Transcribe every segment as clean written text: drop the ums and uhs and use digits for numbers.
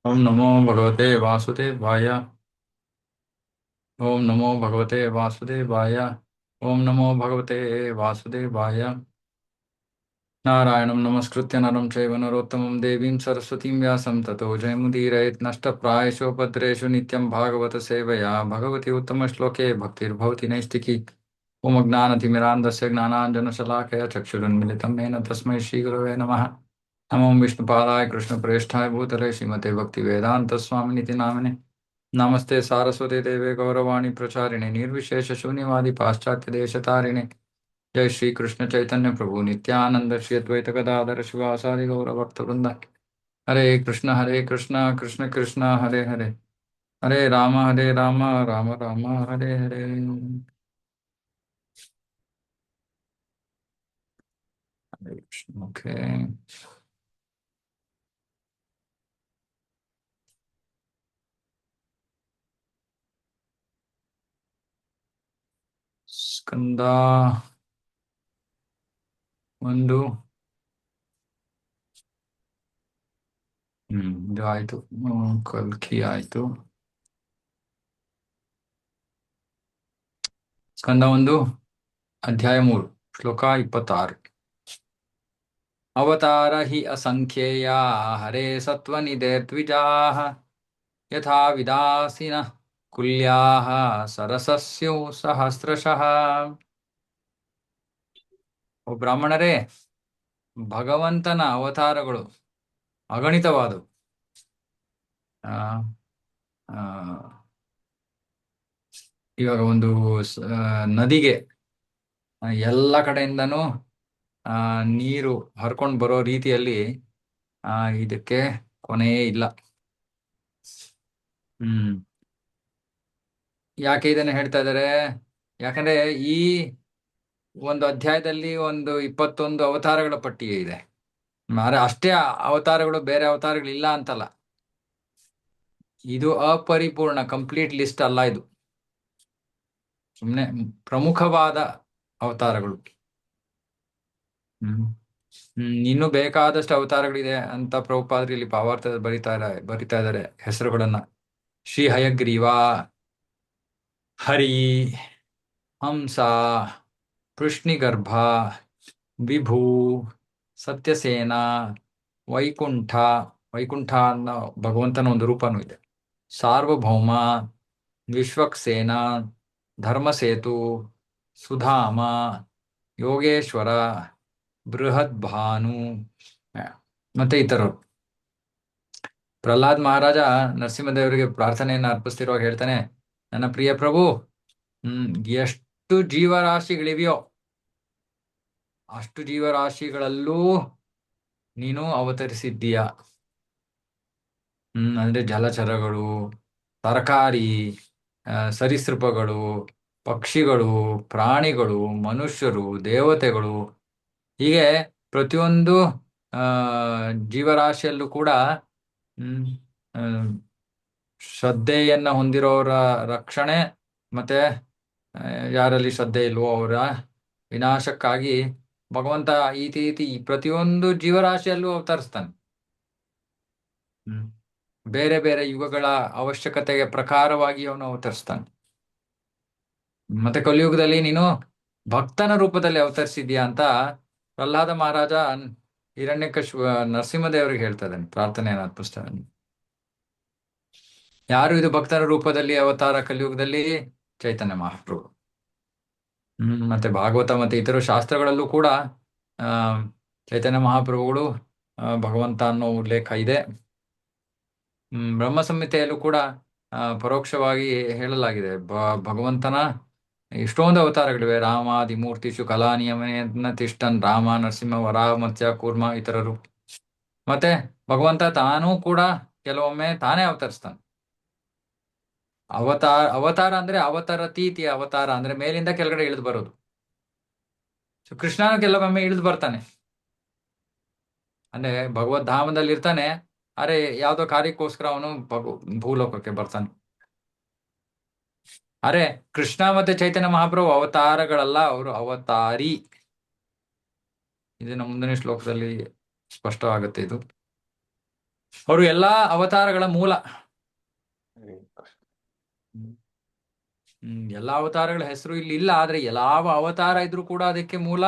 ओम नमो भगवते वासुदेवाय। ओम नमो भगवते वासुदेवाय। ओम नमो भगवते वासुदेवाय। नारायणं नमस्कृत्य नरं चैव नरोत्तमं देवीं सरस्वतीं व्यासं ततो जयमुदीरयेत् नष्टप्रायेषु भद्रेषु नित्यं भागवत सेवया भगवति उत्तमश्लोके भक्तिर्भवति नैष्टिकी। ओम ज्ञानतिमिरान्धस्य ज्ञानाञ्जनशलाकया चक्षुरुन्मिलितं येन तस्मै श्रीगुरवे नमः। नमो विष्णुपादाय कृष्णप्रेष्ठाय भूतले श्रीमते भक्तिवेदान्तस्वामिनिति नामिने। नमस्ते सारस्वती देवे गौरवाणी प्रचारिणे निर्विशेष शून्यवादी पाश्चात्य देशतारिणे। जय श्री कृष्ण चैतन्य प्रभु नित्यानंद श्री अद्वैत गदाधर शिवासादि गौर भक्त वृंद। हरे कृष्ण कृष्ण कृष्ण हरे हरे। हरे राम राम राम हरे हरे। हरे कृष्ण। ओके। ಸ್ಕಂದ ಒಂದು. ಇದು ಆಯ್ತು. ಕಲ್ಕಿ ಆಯ್ತು. ಸ್ಕಂದ ಒಂದು ಅಧ್ಯಾಯ 3 ಶ್ಲೋಕ 26. ಅವತಾರ ಹಿ ಅಸಂಖ್ಯೇಯ ಹರೇ ಸತ್ವನಿಧೇ ದ್ವಿಜಾಃ ಯಥಾ ವಿದಾಸಿನಃ ಕುಲ್ಯಾಃ ಸರಸಸ್ಯು ಸಹಸ್ರಶಃ. ಓ ಬ್ರಾಹ್ಮಣರೇ, ಭಗವಂತನ ಅವತಾರಗಳು ಅಗಣಿತವಾದವು. ಆ, ಆ, ಇವಾಗ ಒಂದು ನದಿಗೆ ಎಲ್ಲ ಕಡೆಯಿಂದನೂ ನೀರು ಹರ್ಕೊಂಡು ಬರೋ ರೀತಿಯಲ್ಲಿ ಇದಕ್ಕೆ ಕೊನೆಯೇ ಇಲ್ಲ. ಯಾಕೆ ಇದನ್ನು ಹೇಳ್ತಾ ಇದ್ದಾರೆ? ಯಾಕಂದ್ರೆ ಈ ಒಂದು ಅಧ್ಯಾಯದಲ್ಲಿ ಒಂದು 21 ಅವತಾರಗಳ ಪಟ್ಟಿಗೆ ಇದೆ. ಅಷ್ಟೇ ಅವತಾರಗಳು, ಬೇರೆ ಅವತಾರಗಳಿಲ್ಲ ಅಂತಲ್ಲ. ಇದು ಅಪರಿಪೂರ್ಣ ಕಂಪ್ಲೀಟ್ ಲಿಸ್ಟ್ ಅಲ್ಲ, ಇದು ಸುಮ್ಮನೆ ಪ್ರಮುಖವಾದ ಅವತಾರಗಳು. ಇನ್ನು ಬೇಕಾದಷ್ಟು ಅವತಾರಗಳಿದೆ ಅಂತ ಪ್ರಭುಪಾದರು ಇಲ್ಲಿ ಭಾವಾರ್ಥದಲ್ಲಿ ಬರಿತಾ ಇದ್ದಾರೆ ಹೆಸರುಗಳನ್ನ. ಶ್ರೀ ಹಯಗ್ರೀವ, ಹರಿ, ಹಂಸ, ಕೃಷ್ಣಿಗರ್ಭ, ವಿಭು, ಸತ್ಯಸೇನ, ವೈಕುಂಠ. ವೈಕುಂಠ ಅನ್ನೋ ಭಗವಂತನ ಒಂದು ರೂಪನೂ ಇದೆ. ಸಾರ್ವಭೌಮ, ವಿಶ್ವಕ್ಸೇನ, ಧರ್ಮಸೇತು, ಸುಧಾಮ, ಯೋಗೇಶ್ವರ, ಬೃಹತ್ ಭಾನು ಮತ್ತೆ ಇತರರು. ಪ್ರಹ್ಲಾದ್ ಮಹಾರಾಜ ನರಸಿಂಹದೇವರಿಗೆ ಪ್ರಾರ್ಥನೆಯನ್ನು ಅರ್ಪಿಸ್ತಿರುವಾಗ ಹೇಳ್ತಾನೆ, ನನ್ನ ಪ್ರಿಯ ಪ್ರಭು, ಎಷ್ಟು ಜೀವರಾಶಿಗಳಿವೆಯೋ ಅಷ್ಟು ಜೀವರಾಶಿಗಳಲ್ಲೂ ನೀನು ಅವತರಿಸಿದ್ದೀಯ. ಅಂದ್ರೆ ಜಲಚರಗಳು, ತರಕಾರಿ, ಸರೀಸೃಪಗಳು, ಪಕ್ಷಿಗಳು, ಪ್ರಾಣಿಗಳು, ಮನುಷ್ಯರು, ದೇವತೆಗಳು, ಹೀಗೆ ಪ್ರತಿಯೊಂದು ಜೀವರಾಶಿಯಲ್ಲೂ ಕೂಡ ಶ್ರದ್ಧೆಯನ್ನ ಹೊಂದಿರೋರ ರಕ್ಷಣೆ, ಮತ್ತೆ ಯಾರಲ್ಲಿ ಶ್ರದ್ಧೆ ಇಲ್ವೋ ಅವರ ವಿನಾಶಕ್ಕಾಗಿ ಭಗವಂತ ಈ ರೀತಿ ಪ್ರತಿಯೊಂದು ಜೀವರಾಶಿಯಲ್ಲೂ ಅವತರಿಸ್ತಾನೆ. ಬೇರೆ ಬೇರೆ ಯುಗಗಳ ಅವಶ್ಯಕತೆಗೆ ಪ್ರಕಾರವಾಗಿ ಅವನು ಅವತರಿಸ್ತಾನೆ. ಮತ್ತೆ ಕಲಿಯುಗದಲ್ಲಿ ನೀನು ಭಕ್ತನ ರೂಪದಲ್ಲಿ ಅವತರಿಸಿದ್ಯಾ ಅಂತ ಪ್ರಹ್ಲಾದ ಮಹಾರಾಜ ಹಿರಣ್ಯಕಶಿಪು ನರಸಿಂಹದೇವರಿಗೆ ಹೇಳ್ತಾ ಇದ್ದಾನೆ, ಪ್ರಾರ್ಥನೆಯನ್ನು ಅರ್ಪಿಸ್ತಾ ಇದ್ದಾನೆ. ಯಾರು ಇದು ಭಕ್ತರ ರೂಪದಲ್ಲಿ ಅವತಾರ ಕಲಿಯುಗದಲ್ಲಿ? ಚೈತನ್ಯ ಮಹಾಪ್ರಭು. ಮತ್ತೆ ಭಾಗವತ ಮತ್ತೆ ಇತರ ಶಾಸ್ತ್ರಗಳಲ್ಲೂ ಕೂಡ ಚೈತನ್ಯ ಮಹಾಪ್ರಭುಗಳು ಭಗವಂತ ಅನ್ನೋ ಉಲ್ಲೇಖ ಇದೆ. ಬ್ರಹ್ಮ ಸಂಹಿತೆಯಲ್ಲೂ ಕೂಡ ಪರೋಕ್ಷವಾಗಿ ಹೇಳಲಾಗಿದೆ, ಭಗವಂತನ ಎಷ್ಟೊಂದು ಅವತಾರಗಳಿವೆ. ರಾಮಾದಿಮೂರ್ತಿಷು ಕಲಾನಿಯಮನ ತಿಷ್ಟನ್ ರಾಮ, ನರಸಿಂಹ, ವರಾಹ, ಮತ್ಸ್ಯ, ಕೂರ್ಮ ಇತರರು. ಮತ್ತೆ ಭಗವಂತ ತಾನೂ ಕೂಡ ಕೆಲವೊಮ್ಮೆ ತಾನೇ ಅವತರಿಸ್ತಾನೆ. ಅವತಾರ ಅಂದ್ರೆ ಅವತರತೀತಿ. ಅವತಾರ ಅಂದ್ರೆ ಮೇಲಿಂದ ಕೆಳಗಡೆ ಇಳಿದು ಬರೋದು. ಕೃಷ್ಣನ ಕೆಲವೊಮ್ಮೆ ಇಳಿದು ಬರ್ತಾನೆ, ಅಂದ್ರೆ ಭಗವದ್ಧಾಮದಲ್ಲಿ ಇರ್ತಾನೆ, ಅರೆ ಯಾವ್ದೋ ಕಾರ್ಯಕ್ಕೋಸ್ಕರ ಅವನು ಭೂಲೋಕಕ್ಕೆ ಬರ್ತಾನೆ. ಅರೆ ಕೃಷ್ಣ ಮತ್ತೆ ಚೈತನ್ಯ ಮಹಾಪ್ರಭು ಅವತಾರಗಳಲ್ಲ, ಅವರು ಅವತಾರಿ. ಇದನ್ನ ಮುಂದಿನ ಶ್ಲೋಕದಲ್ಲಿ ಸ್ಪಷ್ಟವಾಗುತ್ತೆ ಇದು. ಅವರು ಎಲ್ಲಾ ಅವತಾರಗಳ ಮೂಲ. ಎಲ್ಲಾ ಅವತಾರಗಳ ಹೆಸರು ಇಲ್ಲಿ ಇಲ್ಲ, ಆದ್ರೆ ಯಾವ ಅವತಾರ ಇದ್ರೂ ಕೂಡ ಅದಕ್ಕೆ ಮೂಲ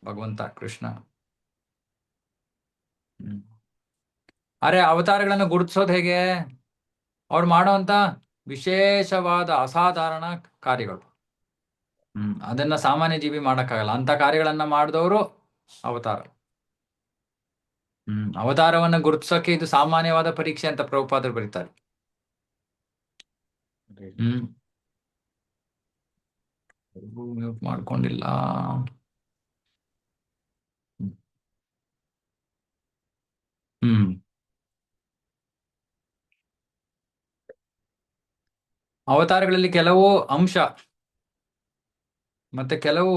ಭಗವಂತ ಕೃಷ್ಣ. ಹ್ಮ್ ಅರೆ ಅವತಾರಗಳನ್ನು ಗುರುತಿಸೋದು ಹೇಗೆ? ಅವ್ರು ಮಾಡುವಂತ ವಿಶೇಷವಾದ ಅಸಾಧಾರಣ ಕಾರ್ಯಗಳು. ಅದನ್ನ ಸಾಮಾನ್ಯ ಜೀವಿ ಮಾಡಕ್ಕಾಗಲ್ಲ. ಅಂತ ಕಾರ್ಯಗಳನ್ನ ಮಾಡಿದವರು ಅವತಾರ. ಅವತಾರವನ್ನ ಗುರುತಿಸೋಕೆ ಇದು ಸಾಮಾನ್ಯವಾದ ಪರೀಕ್ಷೆ ಅಂತ ಪ್ರಭುಪಾದರು ಬರೀತಾರೆ. ಹ್ಮ್ ಮ್ಯೂಟ್ ಮಾಡ್ಕೊಂಡಿಲ್ಲ. ಹ್ಮ್ ಅವತಾರಗಳಲ್ಲಿ ಕೆಲವು ಅಂಶ ಮತ್ತೆ ಕೆಲವು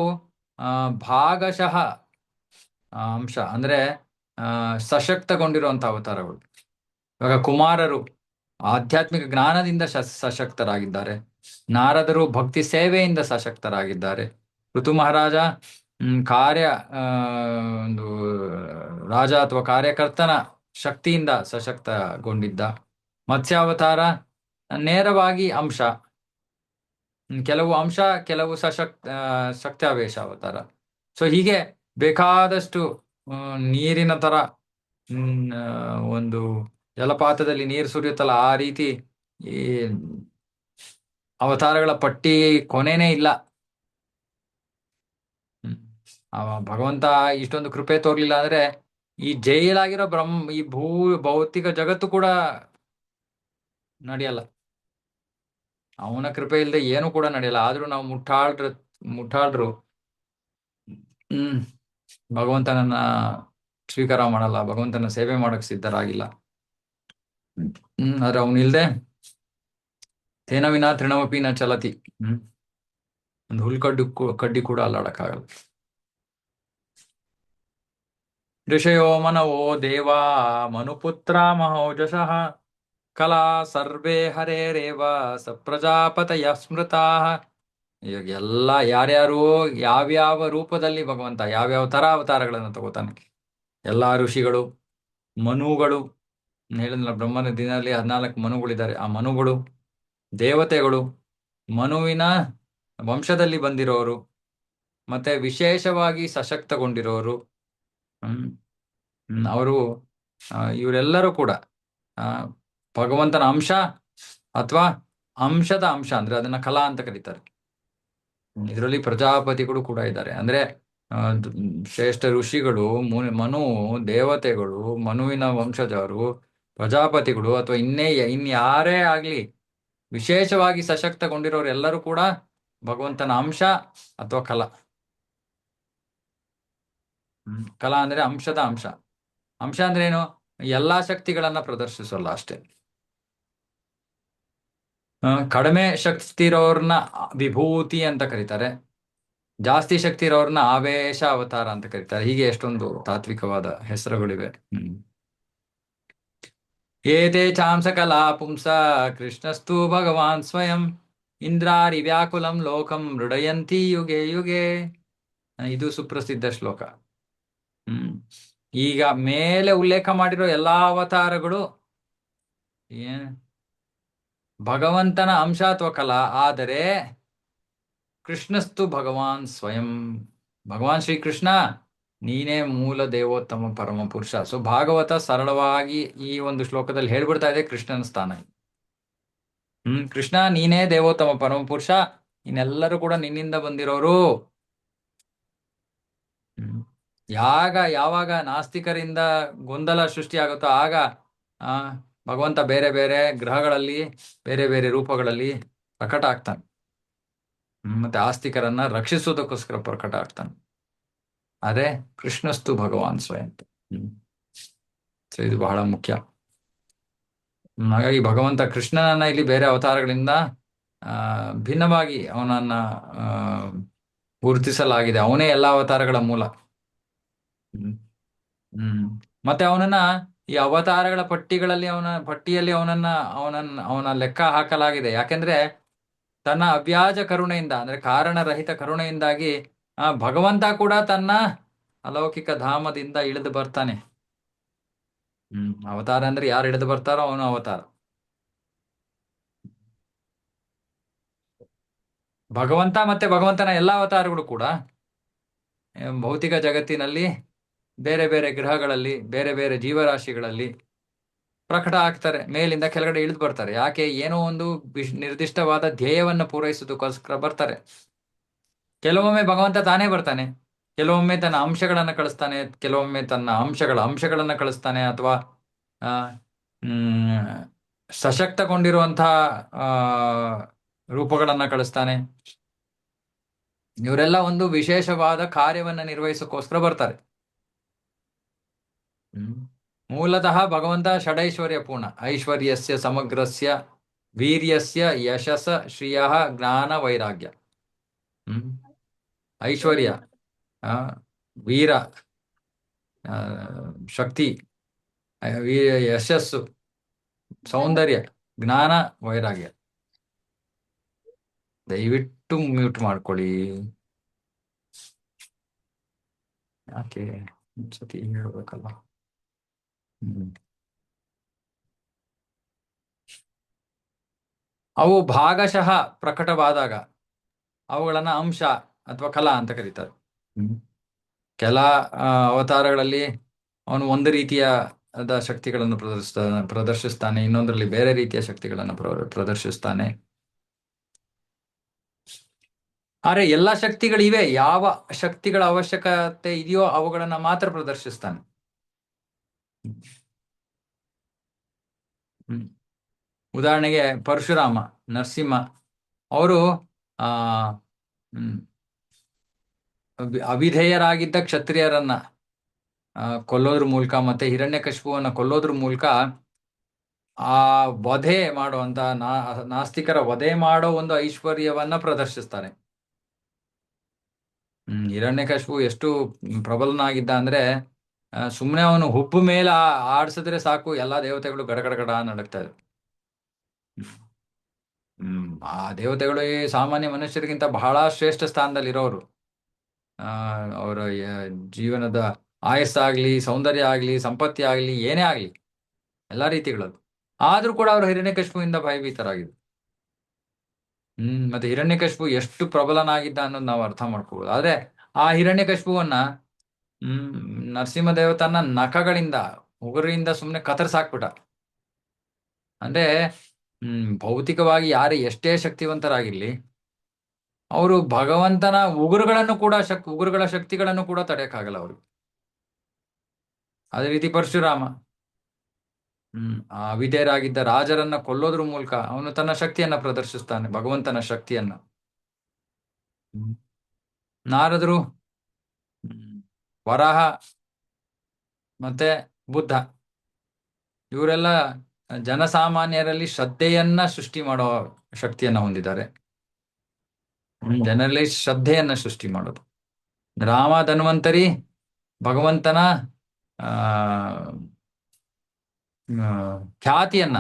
ಭಾಗಶಃ ಅಂಶ ಅಂದ್ರೆ ಸಶಕ್ತಗೊಂಡಿರುವಂತಹ ಅವತಾರಗಳು. ಇವಾಗ ಕುಮಾರರು ಆಧ್ಯಾತ್ಮಿಕ ಜ್ಞಾನದಿಂದ ಸಶಕ್ತರಾಗಿದ್ದಾರೆ. ನಾರದರು ಭಕ್ತಿ ಸೇವೆಯಿಂದ ಸಶಕ್ತರಾಗಿದ್ದಾರೆ. ಋತು ಮಹಾರಾಜ ಕಾರ್ಯ ಒಂದು ರಾಜ ಅಥವಾ ಕಾರ್ಯಕರ್ತನ ಶಕ್ತಿಯಿಂದ ಸಶಕ್ತಗೊಂಡಿದ್ದ. ಮತ್ಸ್ಯಾವತಾರ ನೇರವಾಗಿ ಅಂಶ, ಕೆಲವು ಅಂಶ, ಕೆಲವು ಶಕ್ತಾವೇಶ ಅವತಾರ. ಸೊ ಹೀಗೆ ಬೇಕಾದಷ್ಟು ನೀರಿನ ತರ ಒಂದು ಜಲಪಾತದಲ್ಲಿ ನೀರು ಸುರಿಯುತ್ತಲ್ಲ ಆ ರೀತಿ ಈ ಅವತಾರಗಳ ಪಟ್ಟಿ ಕೊನೆನೇ ಇಲ್ಲ. ಭಗವಂತ ಇಷ್ಟೊಂದು ಕೃಪೆ ತೋರ್ಲಿಲ್ಲ ಅಂದ್ರೆ ಈ ಜೈಲಾಗಿರೋ ಈ ಭೌತಿಕ ಜಗತ್ತು ಕೂಡ ನಡೆಯಲ್ಲ. ಅವನ ಕೃಪೆ ಇಲ್ಲದೆ ಏನು ಕೂಡ ನಡೆಯಲ್ಲ. ಆದ್ರೂ ನಾವು ಮುಟ್ಟಾಳ್ರು ಭಗವಂತನನ್ನ ಸ್ವೀಕಾರ ಮಾಡಲ್ಲ, ಭಗವಂತನ ಸೇವೆ ಮಾಡಕ್ ಸಿದ್ಧರಾಗಿಲ್ಲ. ಆದ್ರೆ ಅವನಿಲ್ದೆ ತೇನ ವಿನಾ ತೃಣಮಪಿ ನ ಚಲತಿ. ಒಂದು ಕಡ್ಡಿ ಕೂಡ ಅಲ್ಲಾಡಕ್ಕಾಗಲ್ಲ. ಋಷಯೋ ಮನವೋ ದೇವಾ ಮನುಪುತ್ರ ಮಹೋಜಸಃ ಕಲಾ ಸರ್ವೇ ಹರೇರೇವ ಸ ಪ್ರಜಾಪತಯ ಸ್ಮೃತಾ. ಇವಾಗ ಎಲ್ಲ ಯಾರ್ಯಾರು ಯಾವ್ಯಾವ ರೂಪದಲ್ಲಿ ಭಗವಂತ ಯಾವ್ಯಾವ ತರ ಅವತಾರಗಳನ್ನು ತಗೋತಾನೆ. ಎಲ್ಲಾ ಋಷಿಗಳು, ಮನುಗಳು, ಹೇಳಿದ್ನಲ್ಲ ಬ್ರಹ್ಮನ ದಿನದಲ್ಲಿ 14 ಮನುಗಳಿದ್ದಾರೆ. ಆ ಮನುಗಳು, ದೇವತೆಗಳು, ಮನುವಿನ ವಂಶದಲ್ಲಿ ಬಂದಿರೋರು, ಮತ್ತೆ ವಿಶೇಷವಾಗಿ ಸಶಕ್ತಗೊಂಡಿರೋರು, ಅವರು ಇವರೆಲ್ಲರೂ ಕೂಡ ಭಗವಂತನ ಅಂಶ ಅಥವಾ ಅಂಶದ ಅಂಶ, ಅಂದ್ರೆ ಅದನ್ನ ಕಲಾ ಅಂತ ಕರೀತಾರೆ. ಇದರಲ್ಲಿ ಪ್ರಜಾಪತಿಗಳು ಕೂಡ ಇದ್ದಾರೆ. ಅಂದ್ರೆ ಶ್ರೇಷ್ಠ ಋಷಿಗಳು, ಮನು, ದೇವತೆಗಳು, ಮನುವಿನ ವಂಶಜರು, ಪ್ರಜಾಪತಿಗಳು ಅಥವಾ ಇನ್ಯಾರೇ ಆಗ್ಲಿ ವಿಶೇಷವಾಗಿ ಸಶಕ್ತಗೊಂಡಿರೋರು ಎಲ್ಲರೂ ಕೂಡ ಭಗವಂತನ ಅಂಶ ಅಥವಾ ಕಲಾ. ಕಲಾ ಅಂದ್ರೆ ಅಂಶದ ಅಂಶ. ಅಂಶ ಅಂದ್ರೆ ಏನು? ಎಲ್ಲಾ ಶಕ್ತಿಗಳನ್ನ ಪ್ರದರ್ಶಿಸಲ್ಲ ಅಷ್ಟೇ. ಕಡಿಮೆ ಶಕ್ತಿ ಇರೋರ್ನ ವಿಭೂತಿ ಅಂತ ಕರೀತಾರೆ, ಜಾಸ್ತಿ ಶಕ್ತಿ ಇರೋರ್ನ ಆವೇಶ ಅವತಾರ ಅಂತ ಕರೀತಾರೆ. ಹೀಗೆ ಎಷ್ಟೊಂದು ತಾತ್ವಿಕವಾದ ಹೆಸರುಗಳಿವೆ. ಏತೆ ಚಾಂಸ ಕಲಾ ಪುಂಸ ಕೃಷ್ಣಸ್ತು ಭಗವಾನ್ ಸ್ವಯಂ ಇಂದ್ರಾರಿ ವ್ಯಾಕುಲಂ ಲೋಕಂ ಮೃಡಯಂತಿ ಯುಗೆ ಯುಗೆ. ಇದು ಸುಪ್ರಸಿದ್ಧ ಶ್ಲೋಕ. ಈಗ ಮೇಲೆ ಉಲ್ಲೇಖ ಮಾಡಿರೋ ಎಲ್ಲಾ ಅವತಾರಗಳು ಭಗವಂತನ ಅಂಶ ಅಥವಾ ಕಲಾ. ಆದರೆ ಕೃಷ್ಣಸ್ತು ಭಗವಾನ್ ಸ್ವಯಂ, ಭಗವಾನ್ ಶ್ರೀಕೃಷ್ಣ ನೀನೇ ಮೂಲ ದೇವೋತ್ತಮ ಪರಮ ಪುರುಷ. ಸೊ ಭಾಗವತ ಸರಳವಾಗಿ ಈ ಒಂದು ಶ್ಲೋಕದಲ್ಲಿ ಹೇಳ್ಬಿಡ್ತಾ ಇದೆ ಕೃಷ್ಣನ ಸ್ಥಾನ. ಕೃಷ್ಣ ನೀನೇ ದೇವೋತ್ತಮ ಪರಮ ಪುರುಷ, ಇನ್ನೆಲ್ಲರೂ ಕೂಡ ನಿನ್ನಿಂದ ಬಂದಿರೋರು. ಯಾವಾಗ ನಾಸ್ತಿಕರಿಂದ ಗೊಂದಲ ಸೃಷ್ಟಿಯಾಗುತ್ತೋ ಆಗ ಭಗವಂತ ಬೇರೆ ಬೇರೆ ಗ್ರಹಗಳಲ್ಲಿ ಬೇರೆ ಬೇರೆ ರೂಪಗಳಲ್ಲಿ ಪ್ರಕಟ ಆಗ್ತಾನೆ. ಮತ್ತೆ ಆಸ್ತಿಕರನ್ನ ರಕ್ಷಿಸೋದಕ್ಕೋಸ್ಕರ ಪ್ರಕಟ ಆಗ್ತಾನೆ. ಅದೇ ಕೃಷ್ಣಸ್ತು ಭಗವಾನ್ ಸ್ವಯಂ. ಸೊ ಇದು ಬಹಳ ಮುಖ್ಯ. ಹಾಗಾಗಿ ಭಗವಂತ ಕೃಷ್ಣನನ್ನ ಇಲ್ಲಿ ಬೇರೆ ಅವತಾರಗಳಿಂದ ಭಿನ್ನವಾಗಿ ಅವನನ್ನ ಗುರುತಿಸಲಾಗಿದೆ. ಅವನೇ ಎಲ್ಲಾ ಅವತಾರಗಳ ಮೂಲ. ಮತ್ತೆ ಅವನನ್ನ ಈ ಅವತಾರಗಳ ಪಟ್ಟಿಯಲ್ಲಿ ಅವನ ಲೆಕ್ಕ ಹಾಕಲಾಗಿದೆ. ಯಾಕೆಂದ್ರೆ ತನ್ನ ಅವ್ಯಾಜ ಕರುಣೆಯಿಂದ, ಅಂದ್ರೆ ಕಾರಣರಹಿತ ಕರುಣೆಯಿಂದಾಗಿ ಭಗವಂತ ಕೂಡ ತನ್ನ ಅಲೌಕಿಕ ಧಾಮದಿಂದ ಇಳಿದು ಬರ್ತಾನೆ. ಅವತಾರ ಅಂದ್ರೆ ಯಾರು ಹಿಡಿದು ಬರ್ತಾರೋ ಅವನು ಅವತಾರ. ಭಗವಂತ ಮತ್ತೆ ಭಗವಂತನ ಎಲ್ಲಾ ಅವತಾರಗಳು ಕೂಡ ಭೌತಿಕ ಜಗತ್ತಿನಲ್ಲಿ ಬೇರೆ ಬೇರೆ ಗ್ರಹಗಳಲ್ಲಿ ಬೇರೆ ಬೇರೆ ಜೀವರಾಶಿಗಳಲ್ಲಿ ಪ್ರಕಟ ಆಗ್ತಾರೆ, ಮೇಲಿಂದ ಕೆಳಗಡೆ ಇಳಿದು ಬರ್ತಾರೆ. ಯಾಕೆ? ಏನೋ ಒಂದು ನಿರ್ದಿಷ್ಟವಾದ ಧ್ಯೇಯವನ್ನು ಪೂರೈಸೋದಕ್ಕೋಸ್ಕರ ಬರ್ತಾರೆ. ಕೆಲವೊಮ್ಮೆ ಭಗವಂತ ತಾನೇ ಬರ್ತಾನೆ, ಕೆಲವೊಮ್ಮೆ ತನ್ನ ಅಂಶಗಳನ್ನು ಕಳಿಸ್ತಾನೆ, ಕೆಲವೊಮ್ಮೆ ತನ್ನ ಅಂಶಗಳನ್ನ ಕಳಿಸ್ತಾನೆ, ಅಥವಾ ಆ ಹ್ಮ್ ಸಶಕ್ತಗೊಂಡಿರುವಂತಹ ಆ ರೂಪಗಳನ್ನ ಕಳಿಸ್ತಾನೆ. ಇವರೆಲ್ಲ ಒಂದು ವಿಶೇಷವಾದ ಕಾರ್ಯವನ್ನ ನಿರ್ವಹಿಸೋಕ್ಕೋಸ್ಕರ ಬರ್ತಾರೆ. ಹ್ಮ್ ಮೂಲತಃ ಭಗವಂತ ಷಡೈಶ್ವರ್ಯ ಪೂರ್ಣ, ಐಶ್ವರ್ಯಸ್ಯ ಸಮಗ್ರಸ್ಯ ವೀರ್ಯಸ್ಯ ಯಶಸ ಶ್ರಿಯ ಜ್ಞಾನ ವೈರಾಗ್ಯ. ಹ್ಮ್ ಐಶ್ವರ್ಯ, ಆ, ವೀರ, ಆ, ಶಕ್ತಿ, ಯಶಸ್ಸು, ಸೌಂದರ್ಯ, ಜ್ಞಾನ, ವೈರಾಗ್ಯ. ದಯವಿಟ್ಟು ಮ್ಯೂಟ್ ಮಾಡ್ಕೊಳ್ಳಿ. ಯಾಕೆ ಒಂದ್ಸತಿ ಹೇಳ್ಬೇಕಲ್ಲ. ಹ್ಮ್ ಅವು ಭಾಗಶಃ ಪ್ರಕಟವಾದಾಗ ಅವುಗಳನ್ನ ಅಂಶ ಅಥವಾ ಕಲಾ ಅಂತ ಕರೀತಾರೆ. ಹ್ಮ್ ಕೆಲ ಅವತಾರಗಳಲ್ಲಿ ಅವನು ಒಂದು ರೀತಿಯ ಶಕ್ತಿಗಳನ್ನು ಪ್ರದರ್ಶಿಸ್ತಾನೆ, ಇನ್ನೊಂದರಲ್ಲಿ ಬೇರೆ ರೀತಿಯ ಶಕ್ತಿಗಳನ್ನು ಪ್ರದರ್ಶಿಸ್ತಾನೆ. ಆದ್ರೆ ಎಲ್ಲಾ ಶಕ್ತಿಗಳಿವೆ, ಯಾವ ಶಕ್ತಿಗಳ ಅವಶ್ಯಕತೆ ಇದೆಯೋ ಅವುಗಳನ್ನ ಮಾತ್ರ ಪ್ರದರ್ಶಿಸ್ತಾನೆ. ಹ್ಮ್ ಉದಾಹರಣೆಗೆ ಪರಶುರಾಮ, ನರಸಿಂಹ ಅವರು ಆ ಹ್ಮ್ ಅವಿಧೇಯರಾಗಿದ್ದ ಕ್ಷತ್ರಿಯರನ್ನ ಕೊಲ್ಲೋದ್ರ ಮೂಲಕ ಮತ್ತೆ ಹಿರಣ್ಯಕಶಿಪುವನ್ನ ಕೊಲ್ಲೋದ್ರ ಮೂಲಕ ಆ ವಧೆ ಮಾಡುವಂತ ನಾಸ್ತಿಕರ ವಧೆ ಮಾಡೋ ಒಂದು ಐಶ್ವರ್ಯವನ್ನ ಪ್ರದರ್ಶಿಸ್ತಾರೆ. ಹಿರಣ್ಯಕಶಿಪು ಎಷ್ಟು ಪ್ರಬಲನಾಗಿದ್ದ ಅಂದ್ರೆ ಸುಮ್ಮನೆ ಅವನು ಹುಬ್ಬು ಮೇಲೆ ಆಡ್ಸಿದ್ರೆ ಸಾಕು, ಎಲ್ಲಾ ದೇವತೆಗಳು ಗಡಗಡಗಡ ನಡಕ್ತಾ ಇದ್ರು. ಆ ದೇವತೆಗಳು ಈ ಸಾಮಾನ್ಯ ಮನುಷ್ಯರಿಗಿಂತ ಬಹಳ ಶ್ರೇಷ್ಠ ಸ್ಥಾನದಲ್ಲಿ ಇರೋರು. ಅವರ ಜೀವನದ ಆಯಸ್ಸಾಗ್ಲಿ, ಸೌಂದರ್ಯ ಆಗ್ಲಿ, ಸಂಪತ್ತಿ ಆಗ್ಲಿ, ಏನೇ ಆಗ್ಲಿ, ಎಲ್ಲಾ ರೀತಿಗಳದ್ದು. ಆದ್ರೂ ಕೂಡ ಅವರು ಹಿರಣ್ಯಕಶಿಪುವಿಂದ ಭಯಭೀತರಾಗಿದ್ರು. ಮತ್ತೆ ಹಿರಣ್ಯಕಶಿಪು ಎಷ್ಟು ಪ್ರಬಲನಾಗಿದ್ದ ಅನ್ನೋದು ನಾವು ಅರ್ಥ ಮಾಡ್ಕೋಬಹುದು. ಆದ್ರೆ ಆ ಹಿರಣ್ಯಕಶಿಪುವನ್ನ ನರಸಿಂಹ ತನ್ನ ನಖಗಳಿಂದ, ಉಗುರಿಂದ ಸುಮ್ಮನೆ ಕತ್ತರಿಸಾಕ್ಬಿಟ್ಟ. ಅಂದ್ರೆ ಭೌತಿಕವಾಗಿ ಯಾರೇ ಎಷ್ಟೇ ಶಕ್ತಿವಂತರಾಗಿರ್ಲಿ, ಅವರು ಭಗವಂತನ ಉಗುರುಗಳ ಶಕ್ತಿಗಳನ್ನು ಕೂಡ ತಡೆಯಕ್ಕಾಗಲ್ಲ ಅವರು. ಅದೇ ರೀತಿ ಪರಶುರಾಮ ಅವಿಧೇಯರಾಗಿದ್ದ ರಾಜರನ್ನ ಕೊಲ್ಲೋದ್ರ ಮೂಲಕ ಅವನು ತನ್ನ ಶಕ್ತಿಯನ್ನ ಪ್ರದರ್ಶಿಸ್ತಾನೆ, ಭಗವಂತನ ಶಕ್ತಿಯನ್ನ. ನಾರದರು, ವರಾಹ ಮತ್ತೆ ಬುದ್ಧ, ಇವರೆಲ್ಲ ಜನಸಾಮಾನ್ಯರಲ್ಲಿ ಶ್ರದ್ಧೆಯನ್ನ ಸೃಷ್ಟಿ ಮಾಡೋ ಶಕ್ತಿಯನ್ನ ಹೊಂದಿದ್ದಾರೆ. ಜನರಲ್ಲಿ ಶ್ರದ್ಧೆಯನ್ನ ಸೃಷ್ಟಿ ಮಾಡೋದು. ರಾಮ ಧನ್ವಂತರಿ ಭಗವಂತನ ಖ್ಯಾತಿಯನ್ನ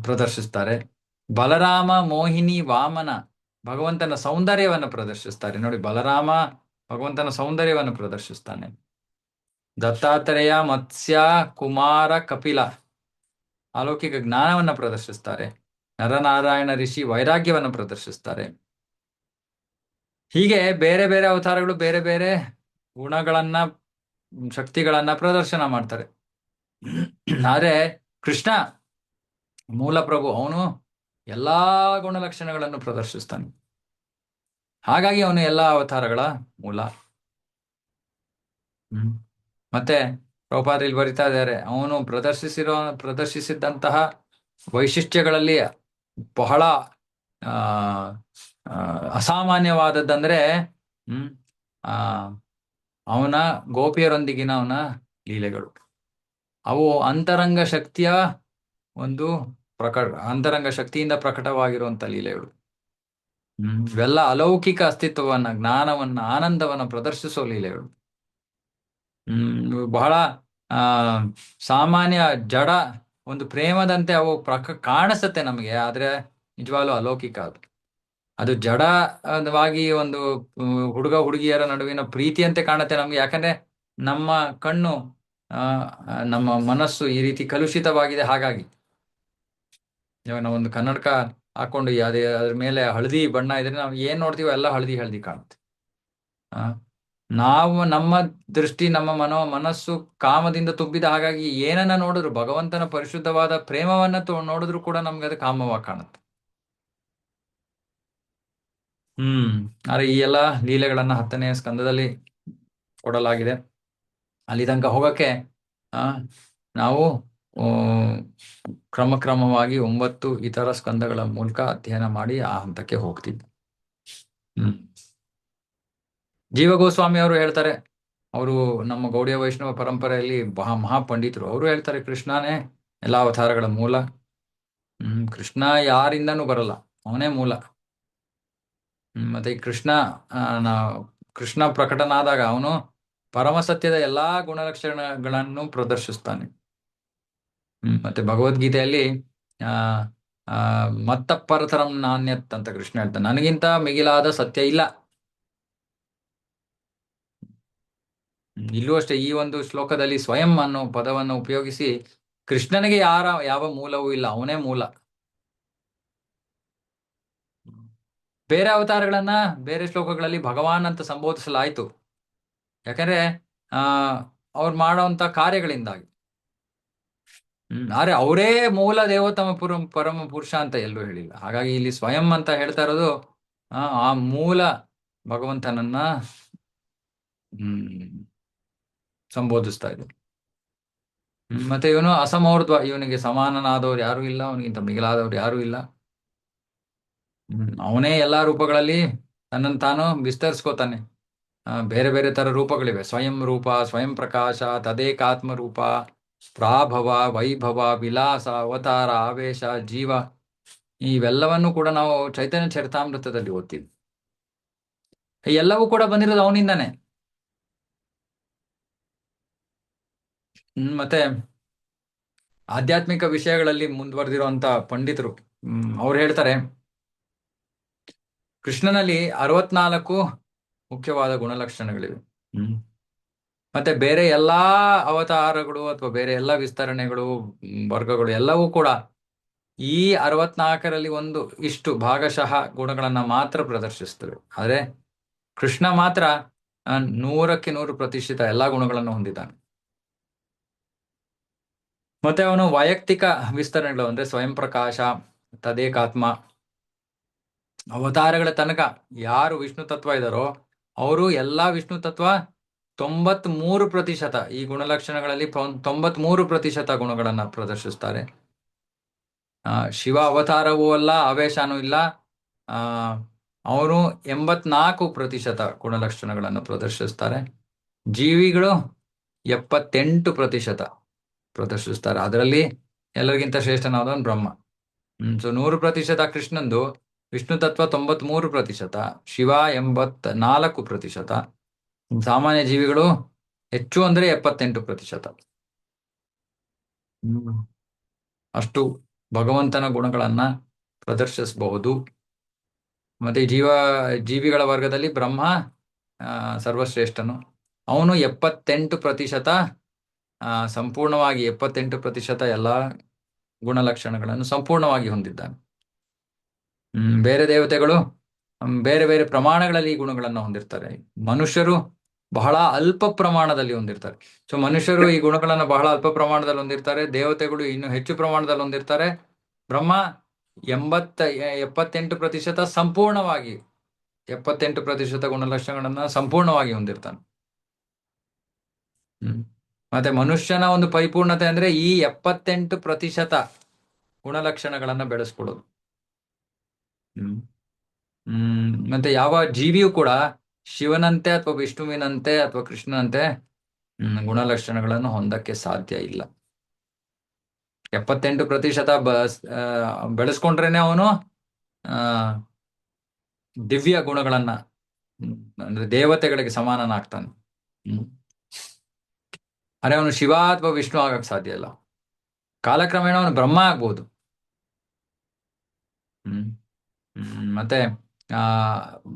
ಪ್ರದರ್ಶಿಸ್ತಾರೆ. ಬಲರಾಮ, ಮೋಹಿನಿ, ವಾಮನ ಭಗವಂತನ ಸೌಂದರ್ಯವನ್ನು ಪ್ರದರ್ಶಿಸ್ತಾರೆ. ನೋಡಿ, ಬಲರಾಮ ಭಗವಂತನ ಸೌಂದರ್ಯವನ್ನು ಪ್ರದರ್ಶಿಸ್ತಾನೆ. ದತ್ತಾತ್ರೇಯ, ಮತ್ಸ್ಯ, ಕುಮಾರ, ಕಪಿಲ ಅಲೌಕಿಕ ಜ್ಞಾನವನ್ನ ಪ್ರದರ್ಶಿಸ್ತಾರೆ. ನರನಾರಾಯಣ ಋಷಿ ವೈರಾಗ್ಯವನ್ನು ಪ್ರದರ್ಶಿಸ್ತಾರೆ. ಹೀಗೆ ಬೇರೆ ಬೇರೆ ಅವತಾರಗಳು ಬೇರೆ ಬೇರೆ ಗುಣಗಳನ್ನ, ಶಕ್ತಿಗಳನ್ನ ಪ್ರದರ್ಶನ ಮಾಡ್ತಾರೆ. ಆದ್ರೆ ಕೃಷ್ಣ ಮೂಲ ಪ್ರಭು, ಅವನು ಎಲ್ಲಾ ಗುಣಲಕ್ಷಣಗಳನ್ನು ಪ್ರದರ್ಶಿಸ್ತಾನೆ. ಹಾಗಾಗಿ ಅವನು ಎಲ್ಲಾ ಅವತಾರಗಳ ಮೂಲ. ಮತ್ತೆ ಪ್ರಭುಪಾದರು ಬರಿತಾ ಇದ್ದಾರೆ, ಅವನು ಪ್ರದರ್ಶಿಸಿದ್ದಂತಹ ವೈಶಿಷ್ಟ್ಯಗಳಲ್ಲಿ ಬಹಳ ಅಸಾಮಾನ್ಯವಾದದ್ದಂದ್ರೆ ಅವನ ಗೋಪಿಯರೊಂದಿಗಿನ ಅವನ ಲೀಲೆಗಳು. ಅವು ಅಂತರಂಗ ಶಕ್ತಿಯ ಒಂದು ಅಂತರಂಗ ಶಕ್ತಿಯಿಂದ ಪ್ರಕಟವಾಗಿರುವಂತ ಲೀಲೆಗಳು. ಇವೆಲ್ಲ ಅಲೌಕಿಕ ಅಸ್ತಿತ್ವವನ್ನ, ಜ್ಞಾನವನ್ನ, ಆನಂದವನ್ನ ಪ್ರದರ್ಶಿಸೋ ಲೀಲೆಗಳು. ಬಹಳ ಸಾಮಾನ್ಯ ಜಡ ಒಂದು ಪ್ರೇಮದಂತೆ ಅವು ಕಾಣಿಸುತ್ತೆ ನಮಗೆ, ಆದ್ರೆ ನಿಜವಾಗ್ಲೂ ಅಲೌಕಿಕ ಅದು ಜಡವಾಗಿ ಒಂದು ಹುಡುಗ ಹುಡುಗಿಯರ ನಡುವಿನ ಪ್ರೀತಿಯಂತೆ ಕಾಣುತ್ತೆ ನಮ್ಗೆ. ಯಾಕಂದ್ರೆ ನಮ್ಮ ಕಣ್ಣು ನಮ್ಮ ಮನಸ್ಸು ಈ ರೀತಿ ಕಲುಷಿತವಾಗಿದೆ. ಹಾಗಾಗಿ ಇವಾಗ ನಾವು ಒಂದು ಕನ್ನಡಕ ಹಾಕೊಂಡು ಅದ್ರ ಮೇಲೆ ಹಳದಿ ಬಣ್ಣ ಇದ್ರೆ ನಾವು ಏನ್ ನೋಡ್ತೀವೋ ಎಲ್ಲ ಹಳದಿ ಹಳದಿ ಕಾಣುತ್ತೆ. ಆ ನಾವು ನಮ್ಮ ದೃಷ್ಟಿ, ನಮ್ಮ ಮನಸ್ಸು ಕಾಮದಿಂದ ತುಂಬಿದ. ಹಾಗಾಗಿ ಏನನ್ನ ನೋಡಿದ್ರು, ಭಗವಂತನ ಪರಿಶುದ್ಧವಾದ ಪ್ರೇಮವನ್ನ ನೋಡಿದ್ರು ಕೂಡ ನಮ್ಗೆ ಅದು ಕಾಮವಾಗಿ ಕಾಣುತ್ತೆ. ಆದ್ರೆ ಈ ಎಲ್ಲ ಲೀಲೆಗಳನ್ನ 10ನೇ ಸ್ಕಂದದಲ್ಲಿ ಕೊಡಲಾಗಿದೆ. ಅಲ್ಲಿ ತನಕ ಹೋಗಕ್ಕೆ ಆ ನಾವು ಆ, ಕ್ರಮವಾಗಿ 9 ಇತರ ಸ್ಕಂದಗಳ ಮೂಲಕ ಅಧ್ಯಯನ ಮಾಡಿ ಆ ಹಂತಕ್ಕೆ ಹೋಗ್ತಿದ್ವಿ. ಜೀವ ಗೋಸ್ವಾಮಿ ಅವರು ಹೇಳ್ತಾರೆ, ಅವರು ನಮ್ಮ ಗೌಡಿಯ ವೈಷ್ಣವ ಪರಂಪರೆಯಲ್ಲಿ ಮಹಾಪಂಡಿತರು. ಅವರು ಹೇಳ್ತಾರೆ ಕೃಷ್ಣನೇ ಎಲ್ಲ ಅವತಾರಗಳ ಮೂಲ. ಕೃಷ್ಣ ಯಾರಿಂದನೂ ಬರಲ್ಲ, ಅವನೇ ಮೂಲ. ಮತ್ತೆ ಈ ಕೃಷ್ಣ ಪ್ರಕಟನಾದಾಗ ಅವನು ಪರಮಸತ್ಯದ ಎಲ್ಲಾ ಗುಣಲಕ್ಷಣಗಳನ್ನು ಪ್ರದರ್ಶಿಸ್ತಾನೆ. ಮತ್ತೆ ಭಗವದ್ಗೀತೆಯಲ್ಲಿ ಆ ಆ ಮತ್ತಪ್ಪರತರಂ ನಾಣ್ಯತ್ ಅಂತ ಕೃಷ್ಣ ಹೇಳ್ತಾನೆ, ನನಗಿಂತ ಮಿಗಿಲಾದ ಸತ್ಯ ಇಲ್ಲ. ಇಲ್ಲೂ ಅಷ್ಟೇ, ಈ ಒಂದು ಶ್ಲೋಕದಲ್ಲಿ ಸ್ವಯಂ ಅನ್ನೋ ಪದವನ್ನು ಉಪಯೋಗಿಸಿ ಕೃಷ್ಣನಿಗೆ ಯಾವ ಮೂಲವೂ ಇಲ್ಲ, ಅವನೇ ಮೂಲ. ಬೇರೆ ಅವತಾರಗಳನ್ನ ಬೇರೆ ಶ್ಲೋಕಗಳಲ್ಲಿ ಭಗವಾನ್ ಅಂತ ಸಂಬೋಧಿಸಲಾಯ್ತು, ಯಾಕಂದ್ರೆ ಆ ಅವ್ರು ಮಾಡೋಂತ ಕಾರ್ಯಗಳಿಂದಾಗಿ. ಆದ್ರೆ ಅವರೇ ಮೂಲ ದೇವೋತ್ತಮ ಪರಮ ಪುರುಷ ಅಂತ ಎಲ್ಲೂ ಹೇಳಿಲ್ಲ. ಹಾಗಾಗಿ ಇಲ್ಲಿ ಸ್ವಯಂ ಅಂತ ಹೇಳ್ತಾ ಇರೋದು ಆ ಮೂಲ ಭಗವಂತನನ್ನ ಸಂಬೋಧಿಸ್ತಾ ಇದೆ. ಮತ್ತೆ ಇವನು ಅಸಮೌರ್ಧ್ವ, ಇವನಿಗೆ ಸಮಾನನಾದವ್ರು ಯಾರು ಇಲ್ಲ, ಅವನಿಗಿಂತ ಮಿಗಿಲಾದವ್ರು ಯಾರು ಇಲ್ಲ. ಅವನೇ ಎಲ್ಲಾ ರೂಪಗಳಲ್ಲಿ ತನ್ನನ್ನು ತಾನು ವಿಸ್ತರಿಸ್ಕೋತಾನೆ. ಬೇರೆ ಬೇರೆ ತರ ರೂಪಗಳಿವೆ, ಸ್ವಯಂ ರೂಪ, ಸ್ವಯಂ ಪ್ರಕಾಶ, ತದೇಕಾತ್ಮ ರೂಪ, ಪ್ರಾಭವ, ವೈಭವ, ವಿಲಾಸ, ಅವತಾರ, ಆವೇಶ, ಜೀವ, ಇವೆಲ್ಲವನ್ನು ಕೂಡ ನಾವು ಚೈತನ್ಯ ಚರಿತಾಮೃತದಲ್ಲಿ ಓದ್ತೀವಿ. ಎಲ್ಲವೂ ಕೂಡ ಬಂದಿರೋದು ಅವನಿಂದಾನೆ. ಮತ್ತೆ ಆಧ್ಯಾತ್ಮಿಕ ವಿಷಯಗಳಲ್ಲಿ ಮುಂದುವರೆದಿರುವಂತ ಪಂಡಿತರು ಅವ್ರು ಹೇಳ್ತಾರೆ, ಕೃಷ್ಣನಲ್ಲಿ 64 ಮುಖ್ಯವಾದ ಗುಣಲಕ್ಷಣಗಳಿವೆ. ಮತ್ತೆ ಬೇರೆ ಎಲ್ಲಾ ಅವತಾರಗಳು ಅಥವಾ ಬೇರೆ ಎಲ್ಲಾ ವಿಸ್ತರಣೆಗಳು, ವರ್ಗಗಳು ಎಲ್ಲವೂ ಕೂಡ ಈ 64ರಲ್ಲಿ ಒಂದು ಇಷ್ಟು ಭಾಗಶಃ ಗುಣಗಳನ್ನ ಮಾತ್ರ ಪ್ರದರ್ಶಿಸ್ತವೆ. ಆದ್ರೆ ಕೃಷ್ಣ ಮಾತ್ರ 100ಕ್ಕೆ 100% ಎಲ್ಲಾ ಗುಣಗಳನ್ನು ಹೊಂದಿದ್ದಾನೆ. ಮತ್ತೆ ಅವನು ವೈಯಕ್ತಿಕ ವಿಸ್ತರಣೆಗಳು ಅಂದ್ರೆ ಸ್ವಯಂ ಪ್ರಕಾಶ, ತದೇಕಾತ್ಮ, ಅವತಾರಗಳ ತನಕ ಯಾರು ವಿಷ್ಣು ತತ್ವ ಇದ್ದಾರೋ ಅವರು ಎಲ್ಲಾ ವಿಷ್ಣು ತತ್ವ 93% ಈ ಗುಣಲಕ್ಷಣಗಳಲ್ಲಿ 93% ಗುಣಗಳನ್ನ ಪ್ರದರ್ಶಿಸ್ತಾರೆ. ಶಿವ ಅವತಾರವೂ ಅಲ್ಲ, ಆವೇಶನೂ ಇಲ್ಲ. ಅವನು 84% ಗುಣಲಕ್ಷಣಗಳನ್ನು ಪ್ರದರ್ಶಿಸ್ತಾರೆ. ಜೀವಿಗಳು 78% ಪ್ರದರ್ಶಿಸ್ತಾರೆ. ಅದರಲ್ಲಿ ಎಲ್ಲರಿಗಿಂತ ಶ್ರೇಷ್ಠನಾದವನು ಬ್ರಹ್ಮ. ಸೊ 100% ಕೃಷ್ಣಂದು, ವಿಷ್ಣು ತತ್ವ 93%, ಶಿವ 84%, ಸಾಮಾನ್ಯ ಜೀವಿಗಳು ಹೆಚ್ಚು ಅಂದ್ರೆ 78%. ಅಷ್ಟು ಭಗವಂತನ ಗುಣಗಳನ್ನ ಪ್ರದರ್ಶಿಸಬಹುದು. ಮತ್ತೆ ಜೀವಿಗಳ ವರ್ಗದಲ್ಲಿ ಬ್ರಹ್ಮ ಸರ್ವಶ್ರೇಷ್ಠನು. ಅವನು 78% ಸಂಪೂರ್ಣವಾಗಿ 78% ಎಲ್ಲಾ ಗುಣಲಕ್ಷಣಗಳನ್ನು ಸಂಪೂರ್ಣವಾಗಿ ಹೊಂದಿದ್ದಾನೆ. ಬೇರೆ ದೇವತೆಗಳು ಬೇರೆ ಬೇರೆ ಪ್ರಮಾಣಗಳಲ್ಲಿ ಈ ಗುಣಗಳನ್ನು ಹೊಂದಿರ್ತಾರೆ. ಮನುಷ್ಯರು ಬಹಳ ಅಲ್ಪ ಪ್ರಮಾಣದಲ್ಲಿ ಹೊಂದಿರ್ತಾರೆ. ಸೊ ಮನುಷ್ಯರು ಈ ಗುಣಗಳನ್ನು ಬಹಳ ಅಲ್ಪ ಪ್ರಮಾಣದಲ್ಲಿ ಹೊಂದಿರ್ತಾರೆ, ದೇವತೆಗಳು ಇನ್ನು ಹೆಚ್ಚು ಪ್ರಮಾಣದಲ್ಲಿ ಹೊಂದಿರ್ತಾರೆ. ಬ್ರಹ್ಮ 78% ಸಂಪೂರ್ಣವಾಗಿ 78% ಗುಣಲಕ್ಷಣಗಳನ್ನ ಸಂಪೂರ್ಣವಾಗಿ ಹೊಂದಿರ್ತಾನೆ. ಮತ್ತೆ ಮನುಷ್ಯನ ಒಂದು ಪರಿಪೂರ್ಣತೆ ಅಂದ್ರೆ ಈ 78% ಗುಣಲಕ್ಷಣಗಳನ್ನ ಬೆಳೆಸ್ಕೊಡೋದು. ಮತ್ತೆ ಯಾವ ಜೀವಿಯೂ ಕೂಡ ಶಿವನಂತೆ ಅಥವಾ ವಿಷ್ಣುವಿನಂತೆ ಅಥವಾ ಕೃಷ್ಣನಂತೆ ಗುಣಲಕ್ಷಣಗಳನ್ನು ಹೊಂದಕ್ಕೆ ಸಾಧ್ಯ ಇಲ್ಲ. 78% ಬೆಳೆಸ್ಕೊಂಡ್ರೇನೆ ಅವನು ದಿವ್ಯ ಗುಣಗಳನ್ನ ಅಂದ್ರೆ ದೇವತೆಗಳಿಗೆ ಸಮಾನನಾಗ್ತಾನೆ. ಅರೆ ಅವನು ಶಿವ ಅಥವಾ ವಿಷ್ಣು ಆಗಕ್ ಸಾಧ್ಯ ಇಲ್ಲ. ಕಾಲಕ್ರಮೇಣ ಅವನು ಬ್ರಹ್ಮ ಆಗ್ಬೋದು. ಮತ್ತೆ